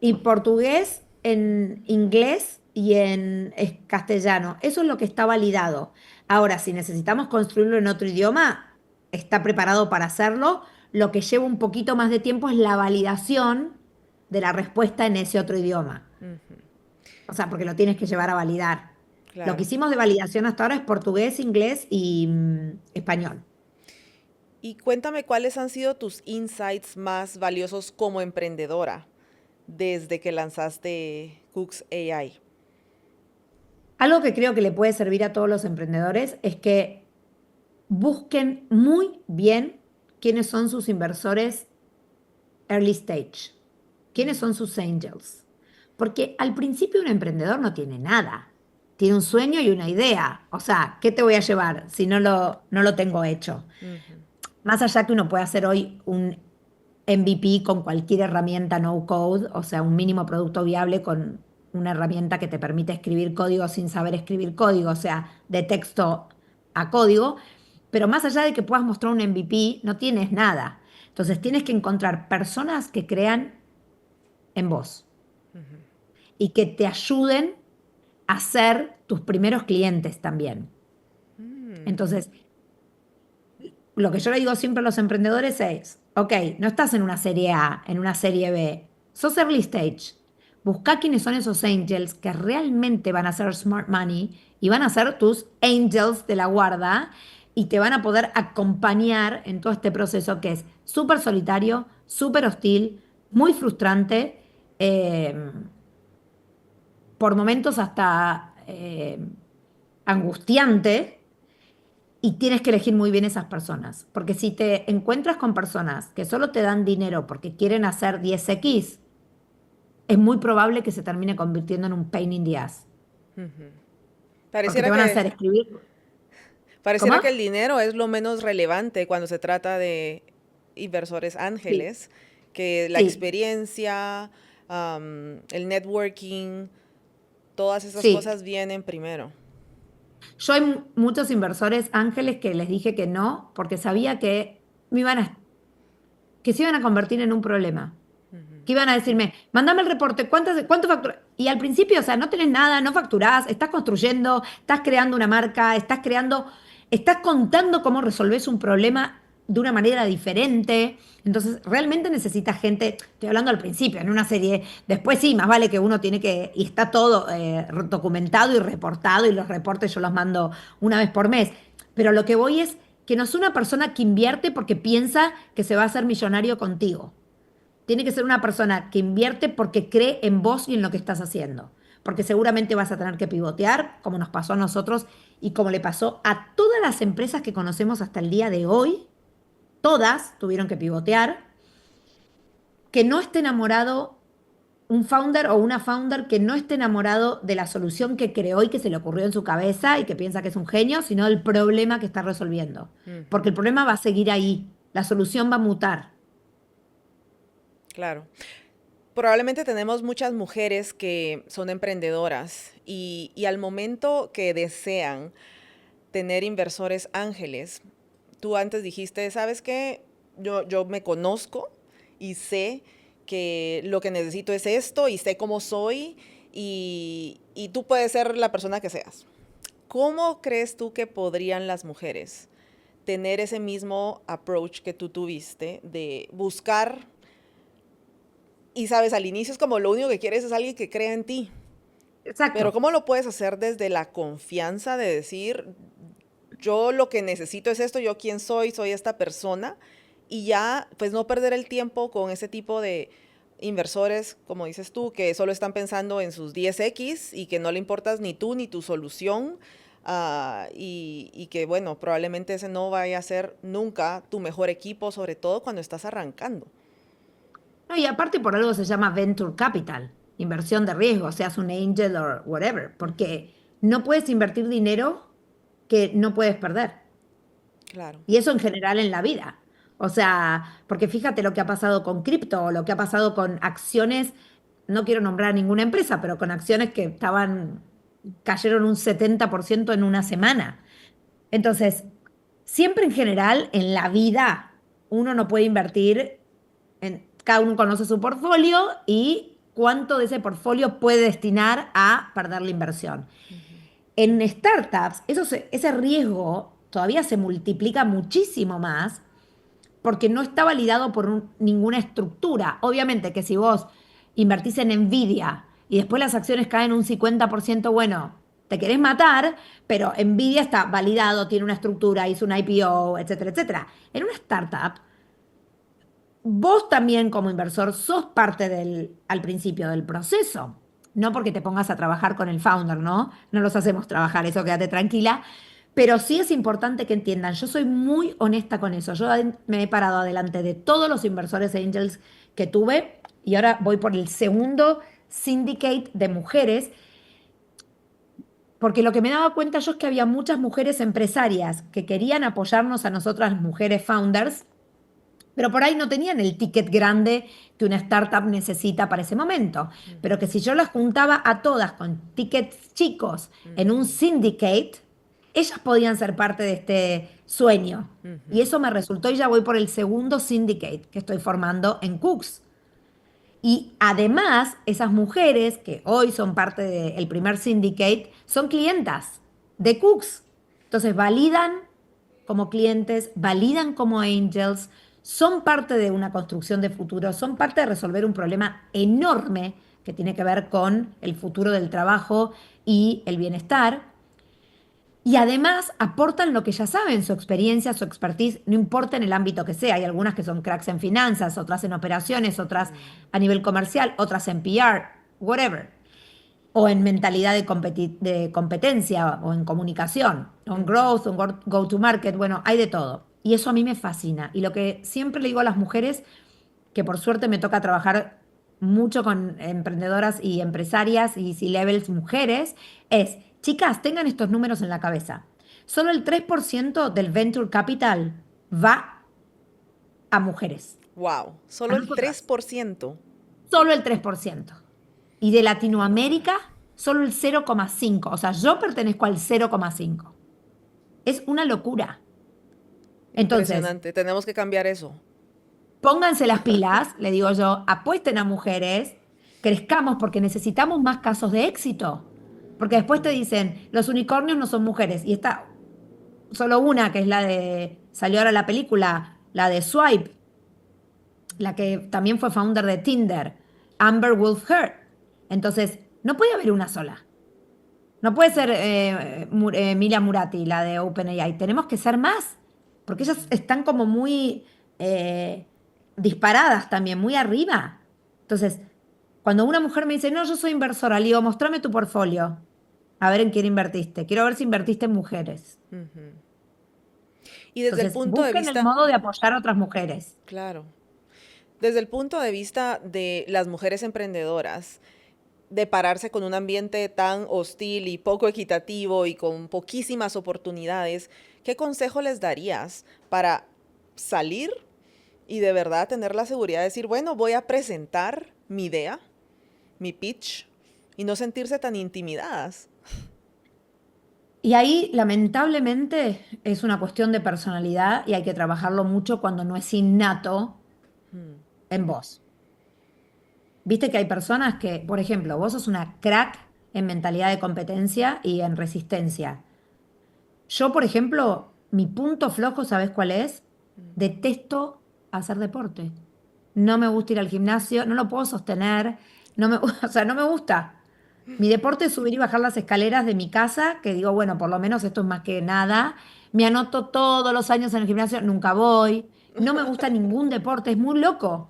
y portugués, en inglés y en castellano. Eso es lo que está validado. Ahora, si necesitamos construirlo en otro idioma, está preparado para hacerlo. Lo que lleva un poquito más de tiempo es la validación de la respuesta en ese otro idioma. O sea, porque lo tienes que llevar a validar. Lo que Claro. hicimos de validación hasta ahora es portugués, inglés y español. Y cuéntame cuáles han sido tus insights más valiosos como emprendedora desde que lanzaste Cooks AI. Algo que creo que le puede servir a todos los emprendedores es que busquen muy bien quiénes son sus inversores early stage, quiénes son sus angels. Porque al principio un emprendedor no tiene nada, tiene un sueño y una idea. O sea, ¿qué te voy a llevar si no lo tengo hecho? Más allá que uno puede hacer hoy un MVP con cualquier herramienta no code, o sea, un mínimo producto viable con una herramienta que te permite escribir código sin saber escribir código, o sea, de texto a código, pero más allá de que puedas mostrar un MVP, no tienes nada. Entonces tienes que encontrar personas que crean en vos y que te ayuden a ser tus primeros clientes también. Entonces, lo que yo le digo siempre a los emprendedores es, ok, no estás en una serie A, en una serie B, sos early stage. Busca quiénes son esos angels que realmente van a ser smart money y van a ser tus angels de la guarda y te van a poder acompañar en todo este proceso que es súper solitario, súper hostil, muy frustrante, por momentos hasta angustiante, y tienes que elegir muy bien esas personas, porque si te encuentras con personas que solo te dan dinero porque quieren hacer 10x, es muy probable que se termine convirtiendo en un pain in the ass, porque te Pareciera van a que, hacer escribir. ¿Cómo? pareciera que el dinero es lo menos relevante cuando se trata de inversores Sí, ángeles, que la sí, experiencia, el networking, todas esas sí. cosas vienen primero. Yo hay muchos inversores ángeles que les dije que no, porque sabía que que se iban a convertir en un problema. Que iban a decirme, mándame el reporte, ¿cuánto factura? Y al principio, o sea, no tenés nada, no facturás, estás construyendo, estás creando una marca, estás contando cómo resolvés un problema de una manera diferente. Entonces, realmente necesitas gente, estoy hablando al principio, en una serie, después sí, más vale que uno tiene y está todo documentado y reportado, y los reportes yo los mando una vez por mes. Pero lo que voy es que no es una persona que invierte porque piensa que se va a hacer millonario contigo. Tiene que ser una persona que invierte porque cree en vos y en lo que estás haciendo. Porque seguramente vas a tener que pivotear, como nos pasó a nosotros y como le pasó a todas las empresas que conocemos hasta el día de hoy. Todas tuvieron que pivotear. Que no esté enamorado un founder o una founder que no esté enamorado de la solución que creó y que se le ocurrió en su cabeza y que piensa que es un genio, sino del problema que está resolviendo. Porque el problema va a seguir ahí. La solución va a mutar. Claro. Probablemente tenemos muchas mujeres que son emprendedoras y al momento que desean tener inversores ángeles, tú antes dijiste, ¿sabes qué? Yo me conozco y sé que lo que necesito es esto y sé cómo soy y tú puedes ser la persona que seas. ¿Cómo crees tú que podrían las mujeres tener ese mismo approach que tú tuviste de buscar y sabes, al inicio es como lo único que quieres es alguien que crea en ti? Pero Exacto. ¿cómo lo puedes hacer desde la confianza de decir, yo lo que necesito es esto, yo quién soy, soy esta persona, y ya pues no perder el tiempo con ese tipo de inversores, como dices tú, que solo están pensando en sus 10X y que no le importas ni tú ni tu solución, y que bueno, probablemente ese no vaya a ser nunca tu mejor equipo, sobre todo cuando estás arrancando. No, y aparte por algo se llama venture capital, inversión de riesgo, seas un angel o whatever, porque no puedes invertir dinero que no puedes perder. Claro. Y eso en general en la vida. O sea, porque fíjate lo que ha pasado con cripto o lo que ha pasado con acciones, no quiero nombrar a ninguna empresa, pero con acciones que cayeron un 70% en una semana. Entonces, siempre en general en la vida uno no puede invertir cada uno conoce su portfolio y cuánto de ese portfolio puede destinar a perder la inversión. En startups, ese riesgo todavía se multiplica muchísimo más porque no está validado por ninguna estructura. Obviamente que si vos invertís en Nvidia y después las acciones caen un 50%, bueno, te querés matar, pero Nvidia está validado, tiene una estructura, hizo un IPO, etcétera, etcétera. En una startup, vos también como inversor sos parte al principio del proceso. No porque te pongas a trabajar con el founder, ¿no? No los hacemos trabajar, eso quédate tranquila. Pero sí es importante que entiendan, yo soy muy honesta con eso. Yo me he parado adelante de todos los inversores angels que tuve y ahora voy por el segundo syndicate de mujeres, porque lo que me daba cuenta yo es que había muchas mujeres empresarias que querían apoyarnos a nosotras mujeres founders, pero por ahí no tenían el ticket grande que una startup necesita para ese momento. Pero que si yo las juntaba a todas con tickets chicos en un syndicate, ellas podían ser parte de este sueño. Y eso me resultó y ya voy por el segundo syndicate que estoy formando en Cooks. Y además, esas mujeres que hoy son parte del primer syndicate son clientas de Cooks. Entonces validan como clientes, validan como angels, son parte de una construcción de futuro, son parte de resolver un problema enorme que tiene que ver con el futuro del trabajo y el bienestar. Y además aportan lo que ya saben, su experiencia, su expertise, no importa en el ámbito que sea. Hay algunas que son cracks en finanzas, otras en operaciones, otras a nivel comercial, otras en PR, whatever. O en mentalidad de competencia, o en comunicación, o en growth, o en go-to-market. Bueno, hay de todo. Y eso a mí me fascina. Y lo que siempre le digo a las mujeres, que por suerte me toca trabajar mucho con emprendedoras y empresarias y C-levels mujeres, es, chicas, tengan estos números en la cabeza. Solo el 3% del venture capital va a mujeres, Wow, a solo el tres nosotras. por ciento. Solo el 3%. Y de Latinoamérica, solo el 0,5%. O sea, yo pertenezco al 0,5%. Es una locura. Entonces, Impresionante, tenemos que cambiar eso. pónganse las pilas, le digo yo, apuesten a mujeres, crezcamos porque necesitamos más casos de éxito. Porque después te dicen, los unicornios no son mujeres. Y está solo una, que es salió ahora la película, la de Swipe, la que también fue founder de Tinder, Amber Wolf Heard. Entonces, no puede haber una sola. No puede ser Mila Murati, la de OpenAI. Tenemos que ser más, porque ellas están como muy disparadas también, muy arriba. Entonces, cuando una mujer me dice, no, yo soy inversora, le digo, mostrame tu portfolio. A ver en quién invertiste. Quiero ver si invertiste en mujeres. Y desde el Entonces, punto de busquen el vista, modo de apoyar a otras mujeres. claro, desde el punto de vista de las mujeres emprendedoras, de pararse con un ambiente tan hostil y poco equitativo y con poquísimas oportunidades, ¿qué consejo les darías para salir y de verdad tener la seguridad de decir, bueno, voy a presentar mi idea, mi pitch, y no sentirse tan intimidadas. Y ahí, lamentablemente, es una cuestión de personalidad y hay que trabajarlo mucho cuando no es innato en vos. Viste que hay personas que, por ejemplo, vos sos una crack en mentalidad de competencia y en resistencia. Yo, por ejemplo, mi punto flojo, ¿sabes cuál es? Detesto hacer deporte. No me gusta ir al gimnasio, no lo puedo sostener, no me, o sea, no me gusta. Mi deporte es subir y bajar las escaleras de mi casa, que digo, bueno, por lo menos esto es más que nada. Me anoto todos los años en el gimnasio, nunca voy. No me gusta ningún deporte, es muy loco.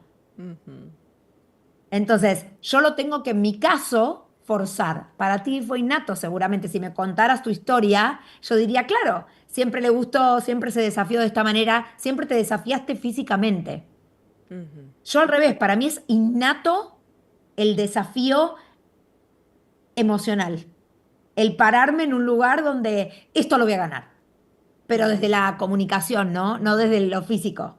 Entonces, yo lo tengo que en mi caso forzar. Para ti fue innato, seguramente. Si me contaras tu historia, yo diría, claro, siempre le gustó, siempre se desafió de esta manera, siempre te desafiaste físicamente. Yo al revés, para mí es innato el desafío emocional. El pararme en un lugar donde esto lo voy a ganar. Pero desde la comunicación, ¿no? No desde lo físico.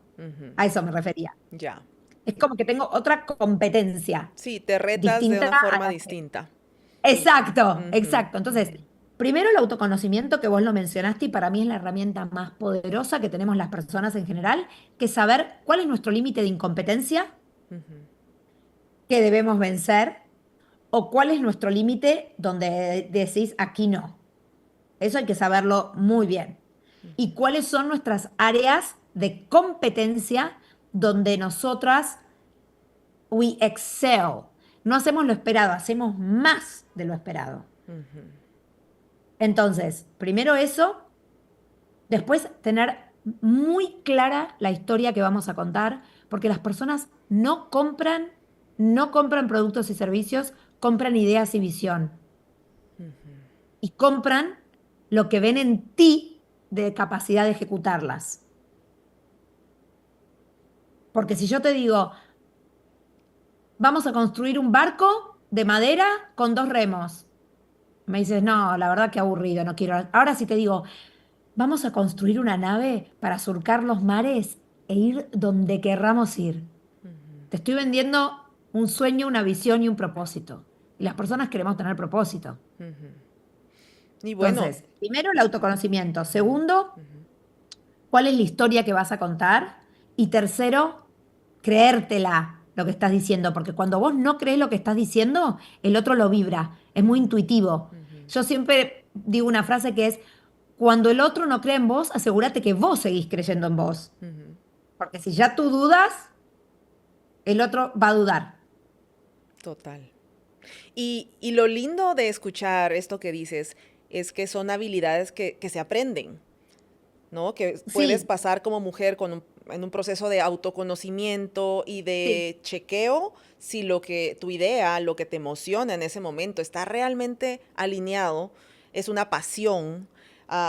A eso me refería. Ya. Es como que tengo otra competencia Sí, te retas de distinta una a forma la que... distinta. Exacto, Ujú, exacto. Entonces, primero el autoconocimiento, que vos lo mencionaste, y para mí es la herramienta más poderosa que tenemos las personas en general, que es saber cuál es nuestro límite de incompetencia que debemos vencer o cuál es nuestro límite donde decís aquí no. Eso hay que saberlo muy bien. Y cuáles son nuestras áreas de competencia donde nosotras we excel. No hacemos lo esperado, hacemos más de lo esperado. Entonces, primero eso, después tener muy clara la historia que vamos a contar, porque las personas no compran productos y servicios, compran ideas y visión. Y compran lo que ven en ti de capacidad de ejecutarlas. Porque si yo te digo, vamos a construir un barco de madera con 2 remos, me dices, no, la verdad que aburrido, no quiero. Ahora si te digo, vamos a construir una nave para surcar los mares e ir donde querramos ir. Te estoy vendiendo un sueño, una visión y un propósito. Y las personas queremos tener propósito. Y bueno, Entonces, primero el autoconocimiento. Segundo, cuál es la historia que vas a contar. Y tercero, creértela lo que estás diciendo. Porque cuando vos no crees lo que estás diciendo, el otro lo vibra. Es muy intuitivo. Yo siempre digo una frase que es, cuando el otro no cree en vos, asegúrate que vos seguís creyendo en vos. Porque si ya tú dudas, el otro va a dudar. total. Y lo lindo de escuchar esto que dices es que son habilidades que se aprenden, ¿no? Que puedes Sí, pasar como mujer en un proceso de autoconocimiento y sí, de chequeo si tu idea, lo que te emociona en ese momento está realmente alineado, es una pasión,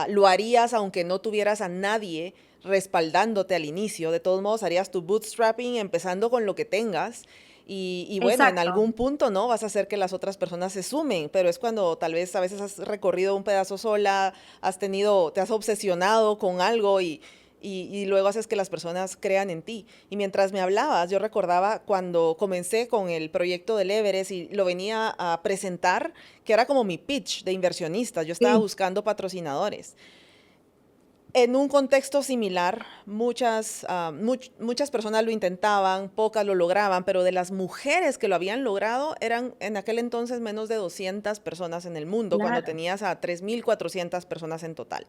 lo harías aunque no tuvieras a nadie respaldándote al inicio, de todos modos harías tu bootstrapping empezando con lo que tengas y bueno, en exacto. algún punto, ¿no? Vas a hacer que las otras personas se sumen, pero es cuando tal vez a veces has recorrido un pedazo sola, te has obsesionado con algo y luego haces que las personas crean en ti. Y mientras me hablabas, yo recordaba cuando comencé con el proyecto del Everest y lo venía a presentar, que era como mi pitch de inversionista. Yo estaba Sí, buscando patrocinadores. En un contexto similar, muchas personas lo intentaban, pocas lo lograban, pero de las mujeres que lo habían logrado eran en aquel entonces menos de 200 personas en el mundo, cuando claro. tenías a 3.400 personas en total.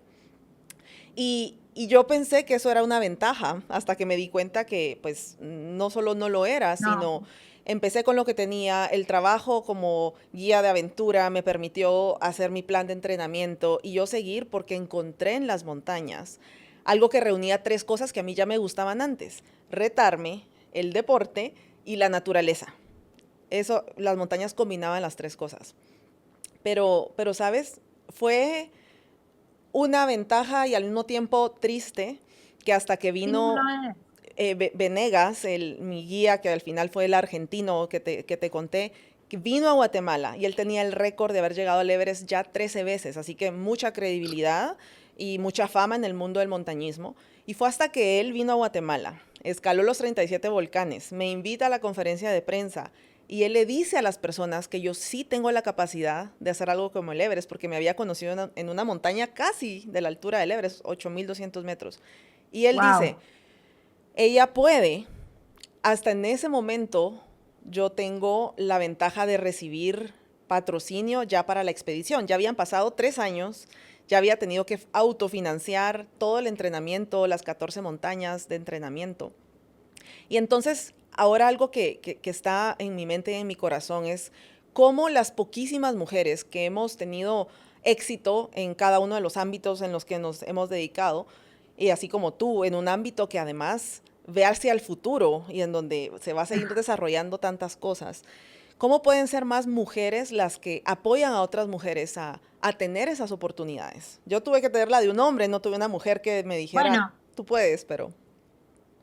Y yo pensé que eso era una ventaja hasta que me di cuenta que pues no solo no lo era, sino No, empecé con lo que tenía, el trabajo como guía de aventura me permitió hacer mi plan de entrenamiento y yo seguir porque encontré en las montañas algo que reunía tres cosas que a mí ya me gustaban antes, retarme, el deporte y la naturaleza. Eso, las montañas combinaban las tres cosas. Pero ¿sabes? Fue una ventaja y al mismo tiempo triste que hasta que sí, no vino lo es. Venegas, mi guía, que al final fue el argentino que te conté, que vino a Guatemala y él tenía el récord de haber llegado al Everest ya 13 veces, así que mucha credibilidad y mucha fama en el mundo del montañismo. Y fue hasta que él vino a Guatemala, escaló los 37 volcanes, me invita a la conferencia de prensa, Y él le dice a las personas que yo sí tengo la capacidad de hacer algo como el Everest, porque me había conocido en una montaña casi de la altura del Everest, 8.200 metros. Y él dice, Wow. ella puede, hasta en ese momento yo tengo la ventaja de recibir patrocinio ya para la expedición. Ya habían pasado 3 años, ya había tenido que autofinanciar todo el entrenamiento, las 14 montañas de entrenamiento. Y entonces, ahora algo que está en mi mente y en mi corazón es cómo las poquísimas mujeres que hemos tenido éxito en cada uno de los ámbitos en los que nos hemos dedicado, y así como tú, en un ámbito que además ve hacia el futuro y en donde se va a seguir desarrollando tantas cosas, ¿cómo pueden ser más mujeres las que apoyan a otras mujeres a tener esas oportunidades? Yo tuve que tener la de un hombre, no tuve una mujer que me dijera, Bueno, tú puedes, pero...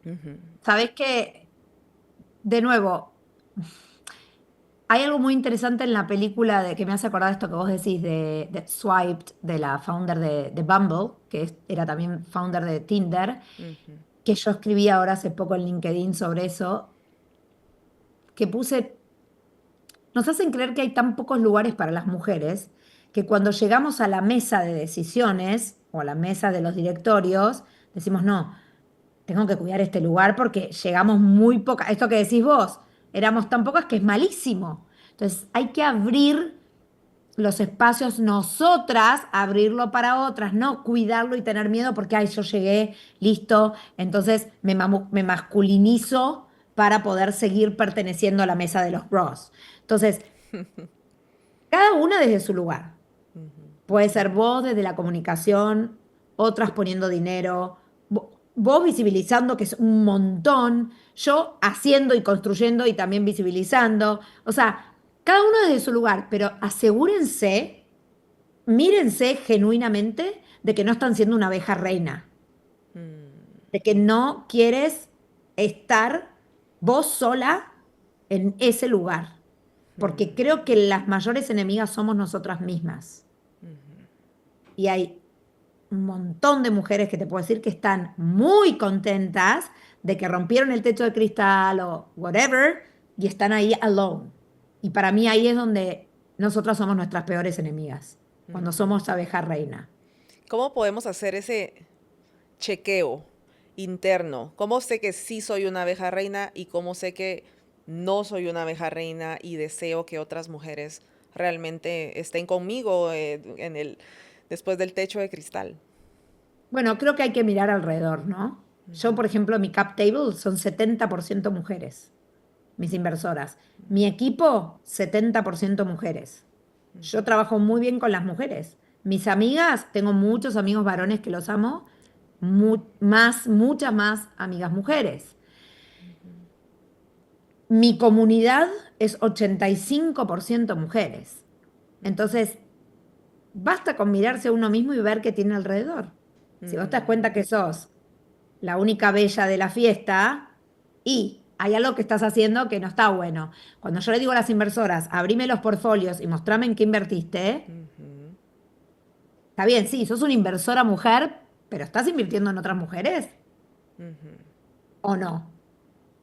Ujú. sabés que, de nuevo, hay algo muy interesante en la película que me hace acordar esto que vos decís de Swiped, de la founder de Bumble, que era también founder de Tinder, Ujú. que yo escribí ahora hace poco en LinkedIn sobre eso, que puse, nos hacen creer que hay tan pocos lugares para las mujeres que cuando llegamos a la mesa de decisiones o a la mesa de los directorios, decimos, no, tengo que cuidar este lugar porque llegamos muy pocas. Esto que decís vos, éramos tan pocas que es malísimo. Entonces hay que abrir los espacios nosotras, abrirlo para otras, no cuidarlo y tener miedo porque, ay, yo llegué, listo, entonces me masculinizo para poder seguir perteneciendo a la mesa de los bros. Entonces, cada una desde su lugar. Puede ser vos desde la comunicación, otras poniendo dinero, vos visibilizando, que es un montón, yo haciendo y construyendo y también visibilizando. O sea, cada uno desde su lugar, pero asegúrense, mírense genuinamente de que no están siendo una abeja reina, de que no quieres estar vos sola en ese lugar, porque creo que las mayores enemigas somos nosotras mismas. Y hay un montón de mujeres que te puedo decir que están muy contentas de que rompieron el techo de cristal o whatever y están ahí alone. Y para mí ahí es donde nosotras somos nuestras peores enemigas, cuando somos abeja reina. ¿Cómo podemos hacer ese chequeo interno? ¿Cómo sé que sí soy una abeja reina y cómo sé que no soy una abeja reina y deseo que otras mujeres realmente estén conmigo después del techo de cristal? Bueno, creo que hay que mirar alrededor, ¿no? Yo, por ejemplo, mi cap table son 70% mujeres, mis inversoras. Mi equipo, 70% mujeres. Yo trabajo muy bien con las mujeres. Mis amigas, tengo muchos amigos varones que los amo, muchas más amigas mujeres. Mi comunidad es 85% mujeres. Entonces, basta con mirarse a uno mismo y ver qué tiene alrededor. Si vos te das cuenta que sos la única bella de la fiesta y hay algo que estás haciendo que no está bueno. Cuando yo le digo a las inversoras, abrime los portfolios y mostrame en qué invertiste, está bien, sí, sos una inversora mujer, pero ¿estás invirtiendo en otras mujeres o no?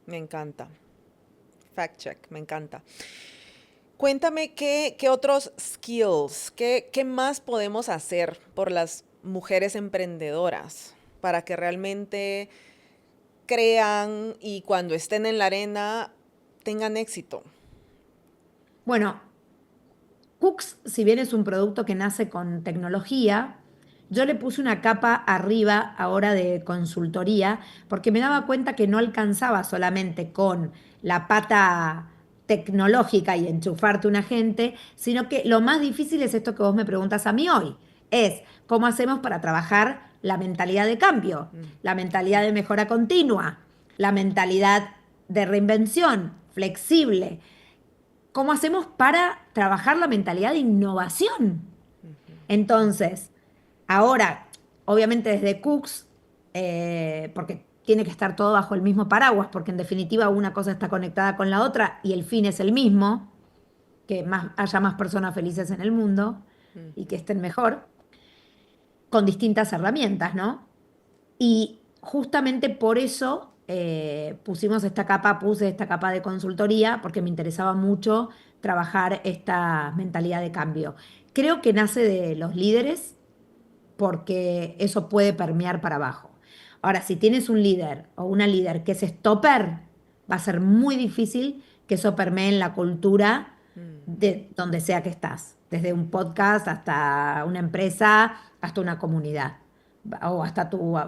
Me encanta. Fact check, me encanta. Cuéntame qué otros skills, qué más podemos hacer por las mujeres emprendedoras para que realmente crean y cuando estén en la arena tengan éxito. Bueno, Cooks, si bien es un producto que nace con tecnología, yo le puse una capa arriba ahora de consultoría porque me daba cuenta que no alcanzaba solamente con la pata tecnológica y enchufarte un agente, sino que lo más difícil es esto que vos me preguntas a mí hoy, es cómo hacemos para trabajar la mentalidad de cambio, la mentalidad de mejora continua, la mentalidad de reinvención, flexible. ¿Cómo hacemos para trabajar la mentalidad de innovación? Entonces, ahora, obviamente desde Cooks, porque tiene que estar todo bajo el mismo paraguas, porque en definitiva una cosa está conectada con la otra y el fin es el mismo, que haya más personas felices en el mundo y que estén mejor, con distintas herramientas, ¿no? Y justamente por eso puse esta capa de consultoría porque me interesaba mucho trabajar esta mentalidad de cambio. Creo que nace de los líderes porque eso puede permear para abajo. Ahora, si tienes un líder o una líder que es stopper, va a ser muy difícil que eso permee en la cultura de donde sea que estás, desde un podcast hasta una empresa, hasta una comunidad o hasta tu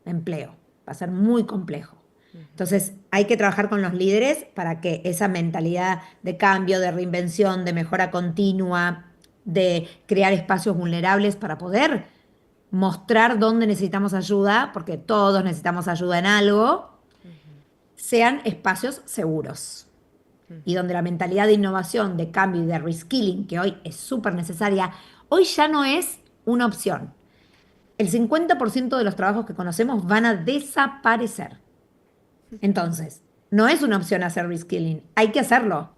empleo. Va a ser muy complejo. Entonces, hay que trabajar con los líderes para que esa mentalidad de cambio, de reinvención, de mejora continua, de crear espacios vulnerables para poder mostrar dónde necesitamos ayuda, porque todos necesitamos ayuda en algo, sean espacios seguros. Y donde la mentalidad de innovación, de cambio y de reskilling, que hoy es súper necesaria, hoy ya no es una opción. El 50% de los trabajos que conocemos van a desaparecer. Entonces, no es una opción hacer reskilling, hay que hacerlo.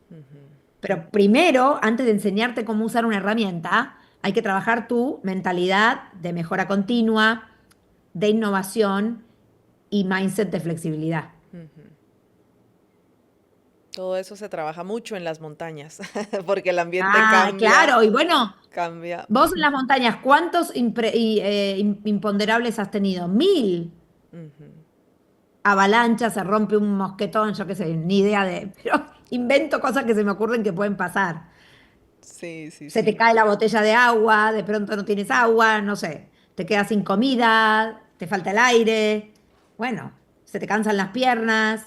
Pero primero, antes de enseñarte cómo usar una herramienta, hay que trabajar tu mentalidad de mejora continua, de innovación y mindset de flexibilidad. Todo eso se trabaja mucho en las montañas, porque el ambiente Ah, cambia, claro. Y bueno, cambia. vos en las montañas, ¿cuántos imponderables has tenido? 1000. Avalancha, se rompe un mosquetón, yo qué sé, ni idea de, pero invento cosas que se me ocurren que pueden pasar. Sí, sí, Se te sí. cae la botella de agua, de pronto no tienes agua, no sé, te quedas sin comida, te falta el aire, bueno, se te cansan las piernas.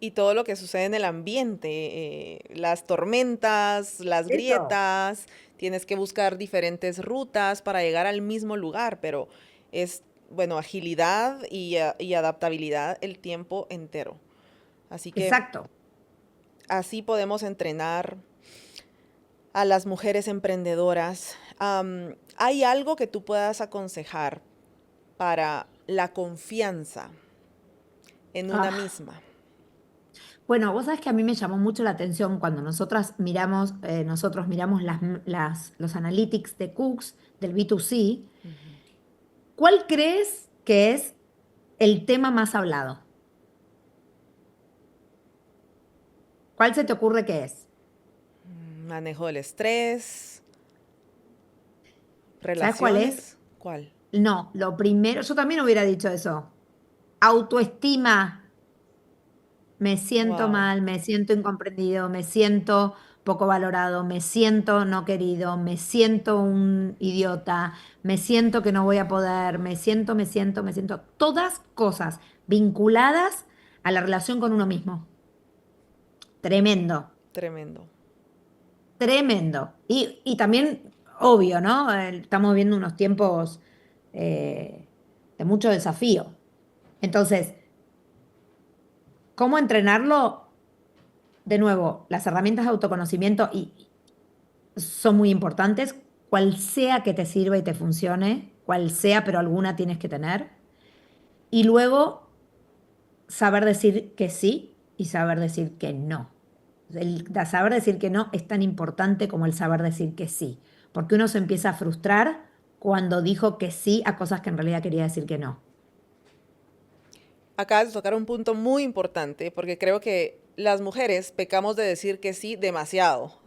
Y todo lo que sucede en el ambiente, las tormentas, las Eso. grietas, tienes que buscar diferentes rutas para llegar al mismo lugar, pero es, bueno, agilidad y adaptabilidad el tiempo entero. Así que Exacto. así podemos entrenar a las mujeres emprendedoras. ¿Hay algo que tú puedas aconsejar para la confianza en una Ah, misma? bueno, vos sabés que a mí me llamó mucho la atención cuando nosotros miramos los analytics de Cooks del B2C. ¿Cuál crees que es el tema más hablado? ¿Cuál se te ocurre que es? Manejo del estrés, ¿Sabes cuál es? relaciones, ¿cuál? No, lo primero, yo también hubiera dicho eso. Autoestima. Me siento Wow. mal, me siento incomprendido, me siento poco valorado, me siento no querido, me siento un idiota, me siento que no voy a poder, me siento. Todas cosas vinculadas a la relación con uno mismo. Tremendo, Tremendo. tremendo. Y también, obvio, ¿no? Estamos viendo unos tiempos eh, de mucho desafío. Entonces, ¿cómo entrenarlo? De nuevo, las herramientas de autoconocimiento son muy importantes, cual sea que te sirva y te funcione, cual sea, pero alguna tienes que tener. Y luego saber decir que sí y saber decir que no. Saber decir que no es tan importante como el saber decir que sí, porque uno se empieza a frustrar cuando dijo que sí a cosas que en realidad quería decir que no. Acabas de tocar un punto muy importante porque creo que las mujeres pecamos de decir que sí demasiado.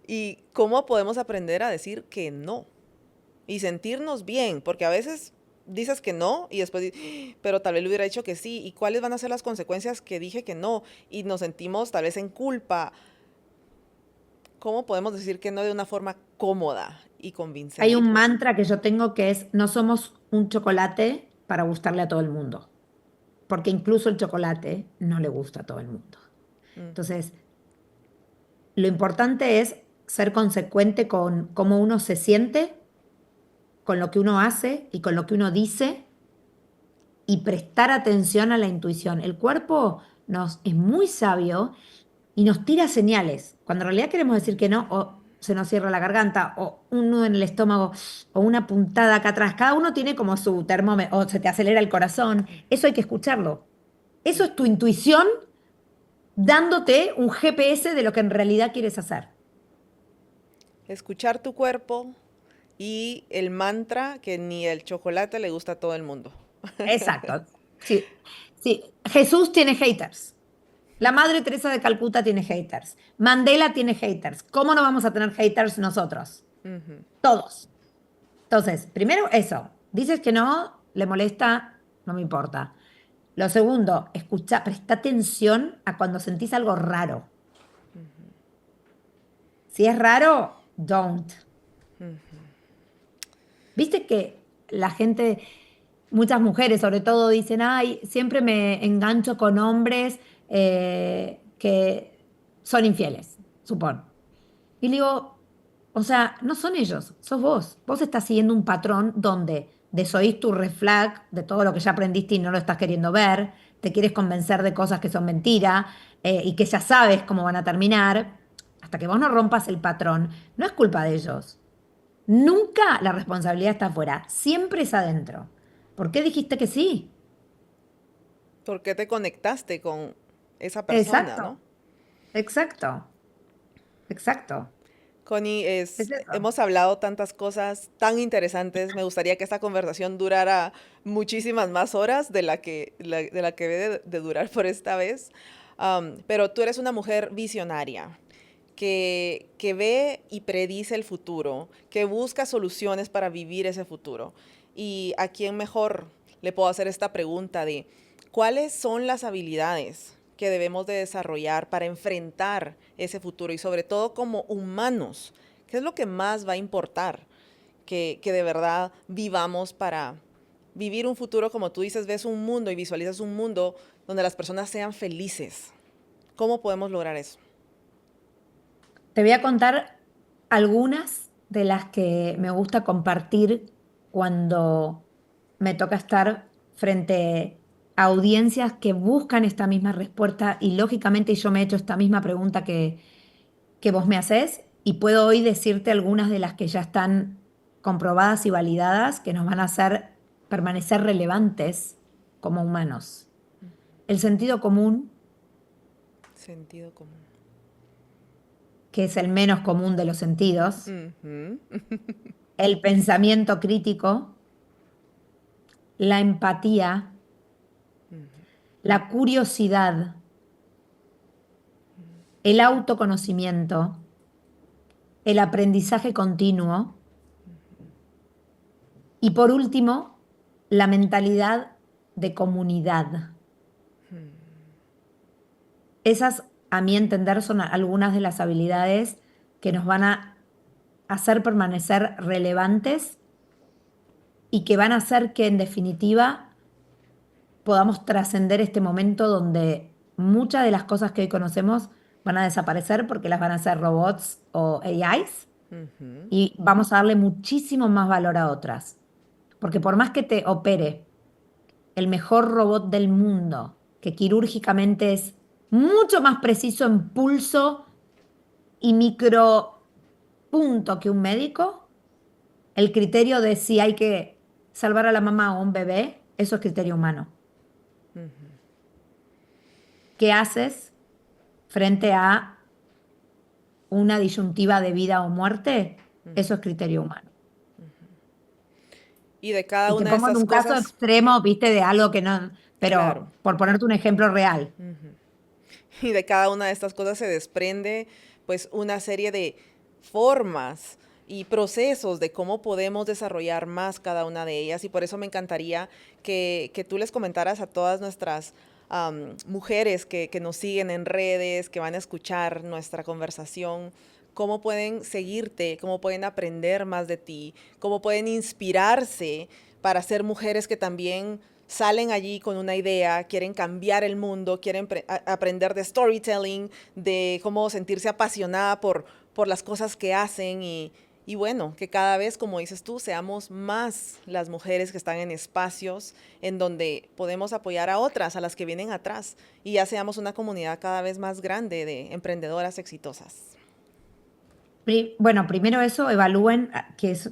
¿Y cómo podemos aprender a decir que no? Y sentirnos bien, porque a veces dices que no y después pero tal vez le hubiera dicho que sí. ¿Y cuáles van a ser las consecuencias que dije que no? Y nos sentimos tal vez en culpa. ¿Cómo podemos decir que no de una forma cómoda y Hay un convincente? mantra que yo tengo que es, no somos un chocolate para gustarle a todo el mundo, porque incluso el chocolate no le gusta a todo el mundo. Entonces, lo importante es ser consecuente con cómo uno se siente, con lo que uno hace y con lo que uno dice y prestar atención a la intuición. El cuerpo es muy sabio y nos tira señales. Cuando en realidad queremos decir que no, o se nos cierra la garganta, o un nudo en el estómago, o una puntada acá atrás. Cada uno tiene como su termómetro, o se te acelera el corazón. Eso hay que escucharlo. Eso es tu intuición dándote un GPS de lo que en realidad quieres hacer. Escuchar tu cuerpo y el mantra que ni el chocolate le gusta a todo el mundo. Exacto. Sí, sí. Jesús tiene haters. La Madre Teresa de Calcuta tiene haters. Mandela tiene haters. ¿Cómo no vamos a tener haters nosotros? Ujú. Todos. Entonces, primero eso. Dices que no, le molesta, no me importa. Lo segundo, escucha, presta atención a cuando sentís algo raro. Si es raro, don't. Viste que la gente, muchas mujeres sobre todo, dicen, ay, siempre me engancho con hombres que son infieles, supón. Y le digo, o sea, no son ellos, sos vos. Vos estás siguiendo un patrón donde desoís tu red flag de todo lo que ya aprendiste y no lo estás queriendo ver, te quieres convencer de cosas que son mentira y que ya sabes cómo van a terminar. Hasta que vos no rompas el patrón, no es culpa de ellos. Nunca la responsabilidad está afuera, siempre es adentro. ¿Por qué dijiste que sí? ¿Por qué te conectaste con esa persona, Exacto, no? exacto, exacto. Connie, Es eso. hemos hablado tantas cosas tan interesantes. Me gustaría que esta conversación durara muchísimas más horas de la que debe de durar por esta vez. Pero tú eres una mujer visionaria, que ve y predice el futuro, que busca soluciones para vivir ese futuro. ¿Y a quién mejor le puedo hacer esta pregunta de cuáles son las habilidades que debemos de desarrollar para enfrentar ese futuro y sobre todo como humanos? ¿Qué es lo que más va a importar que de verdad vivamos para vivir un futuro, como tú dices, ves un mundo y visualizas un mundo donde las personas sean felices? ¿Cómo podemos lograr eso? Te voy a contar algunas de las que me gusta compartir cuando me toca estar frente a audiencias que buscan esta misma respuesta y lógicamente yo me he hecho esta misma pregunta que vos me haces y puedo hoy decirte algunas de las que ya están comprobadas y validadas que nos van a hacer permanecer relevantes como humanos. El sentido común, Sentido común. que es el menos común de los sentidos, Ujú. el pensamiento crítico, la empatía, la curiosidad, el autoconocimiento, el aprendizaje continuo y por último, la mentalidad de comunidad. Esas, a mi entender, son algunas de las habilidades que nos van a hacer permanecer relevantes y que van a hacer que, en definitiva, podamos trascender este momento donde muchas de las cosas que hoy conocemos van a desaparecer porque las van a hacer robots o AIs Ujú. y vamos a darle muchísimo más valor a otras. Porque por más que te opere el mejor robot del mundo, que quirúrgicamente es mucho más preciso en pulso y micropunto que un médico, el criterio de si hay que salvar a la mamá o a un bebé, eso es criterio humano. ¿Qué haces frente a una disyuntiva de vida o muerte? Eso es criterio humano. Y de cada Y te una de pongo en estas un caso cosas, extremo, viste, de algo que no, claro, pero por ponerte un ejemplo real. y de cada una de estas cosas se desprende pues una serie de formas y procesos de cómo podemos desarrollar más cada una de ellas. Y por eso me encantaría que tú les comentaras a todas nuestras mujeres que nos siguen en redes, que van a escuchar nuestra conversación, cómo pueden seguirte, cómo pueden aprender más de ti, cómo pueden inspirarse para ser mujeres que también salen allí con una idea, quieren cambiar el mundo, quieren aprender de storytelling, de cómo sentirse apasionada por las cosas que hacen y bueno, que cada vez, como dices tú, seamos más las mujeres que están en espacios en donde podemos apoyar a otras, a las que vienen atrás, y ya seamos una comunidad cada vez más grande de emprendedoras exitosas. Bueno, primero eso, evalúen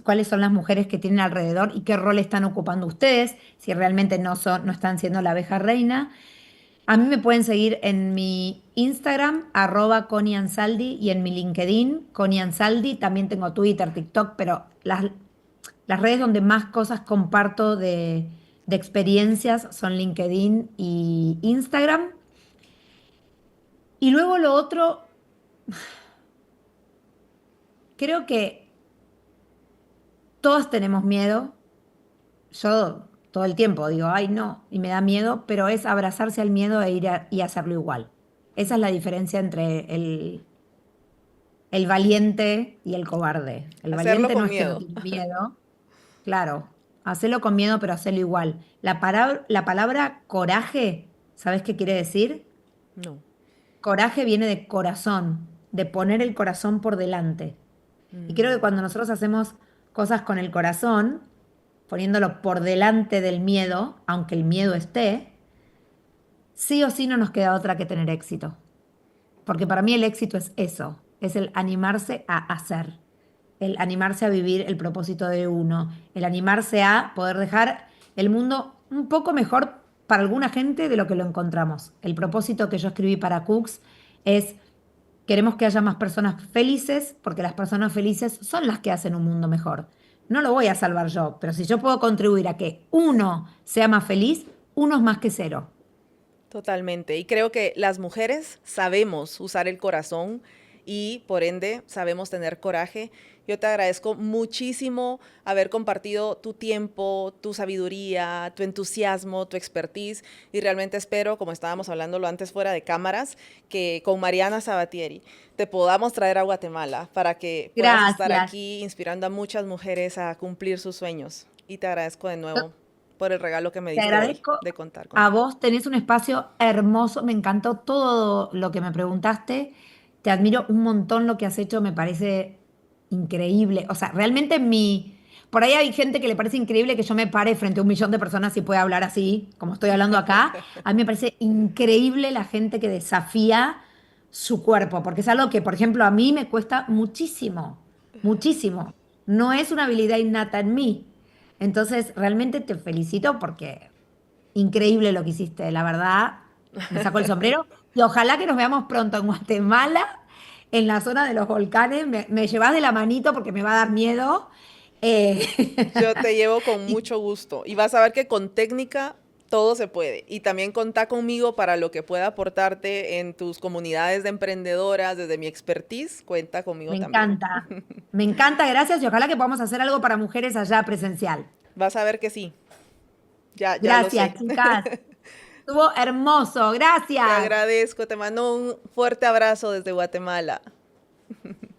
cuáles son las mujeres que tienen alrededor y qué rol están ocupando ustedes, si realmente no están siendo la abeja reina. A mí me pueden seguir en mi Instagram, @ConiAnsaldi, y en mi LinkedIn, Coni Ansaldi. También tengo Twitter, TikTok, pero las redes donde más cosas comparto de experiencias son LinkedIn y Instagram. Y luego lo otro, creo que todos tenemos miedo. Yo todo el tiempo digo, ay no, y me da miedo, pero es abrazarse al miedo y hacerlo igual. Esa es la diferencia entre el valiente y el cobarde. El Hacerlo valiente no con es que no miedo. tiene miedo, claro, hacerlo con miedo, pero hacerlo igual. La palabra coraje, ¿sabes qué quiere decir? No. Coraje viene de corazón, de poner el corazón por delante. Y creo que Mm, cuando nosotros hacemos cosas con el corazón, poniéndolo por delante del miedo, aunque el miedo esté, sí o sí no nos queda otra que tener éxito. Porque para mí el éxito es eso, es el animarse a hacer, el animarse a vivir el propósito de uno, el animarse a poder dejar el mundo un poco mejor para alguna gente de lo que lo encontramos. El propósito que yo escribí para Cooks es: queremos que haya más personas felices porque las personas felices son las que hacen un mundo mejor. No lo voy a salvar yo, pero si yo puedo contribuir a que uno sea más feliz, uno es más que cero. totalmente. Y creo que las mujeres sabemos usar el corazón y por ende sabemos tener coraje. Yo te agradezco muchísimo haber compartido tu tiempo, tu sabiduría, tu entusiasmo, tu expertise y realmente espero, como estábamos hablándolo antes fuera de cámaras, que con Mariana Sabatieri te podamos traer a Guatemala para que puedas estar Gracias. aquí inspirando a muchas mujeres a cumplir sus sueños. Y te agradezco de nuevo por el regalo que me Te diste hoy agradezco de contar a conmigo. vos, tenés un espacio hermoso, me encantó todo lo que me preguntaste, te admiro un montón lo que has hecho, me parece increíble, o sea, realmente por ahí hay gente que le parece increíble que yo me pare frente a un millón de personas y pueda hablar así, como estoy hablando acá, a mí me parece increíble la gente que desafía su cuerpo, porque es algo que, por ejemplo, a mí me cuesta muchísimo, muchísimo, no es una habilidad innata en mí. Entonces, realmente te felicito porque increíble lo que hiciste, la verdad, me saco el sombrero y ojalá que nos veamos pronto en Guatemala, en la zona de los volcanes, me llevas de la manito porque me va a dar miedo. Eh, Yo te llevo con y mucho gusto y vas a ver que con técnica todo se puede. Y también contá conmigo para lo que pueda aportarte en tus comunidades de emprendedoras, desde mi expertise, cuenta conmigo también. me encanta, gracias y ojalá que podamos hacer algo para mujeres allá presencial. Vas a ver que sí, ya lo Gracias, sé. chicas. Estuvo hermoso, Te gracias. agradezco, te mando un fuerte abrazo desde Guatemala.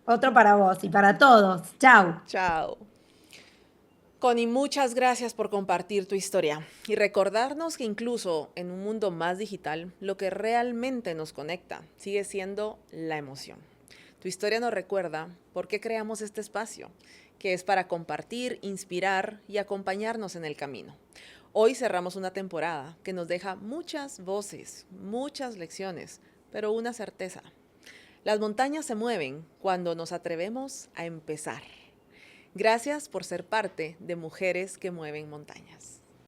Otro para vos y para todos. Chau. Chao. Connie, muchas gracias por compartir tu historia y recordarnos que incluso en un mundo más digital, lo que realmente nos conecta sigue siendo la emoción. Tu historia nos recuerda por qué creamos este espacio, que es para compartir, inspirar y acompañarnos en el camino. Hoy cerramos una temporada que nos deja muchas voces, muchas lecciones, pero una certeza. Las montañas se mueven cuando nos atrevemos a empezar. Gracias por ser parte de Mujeres que Mueven Montañas.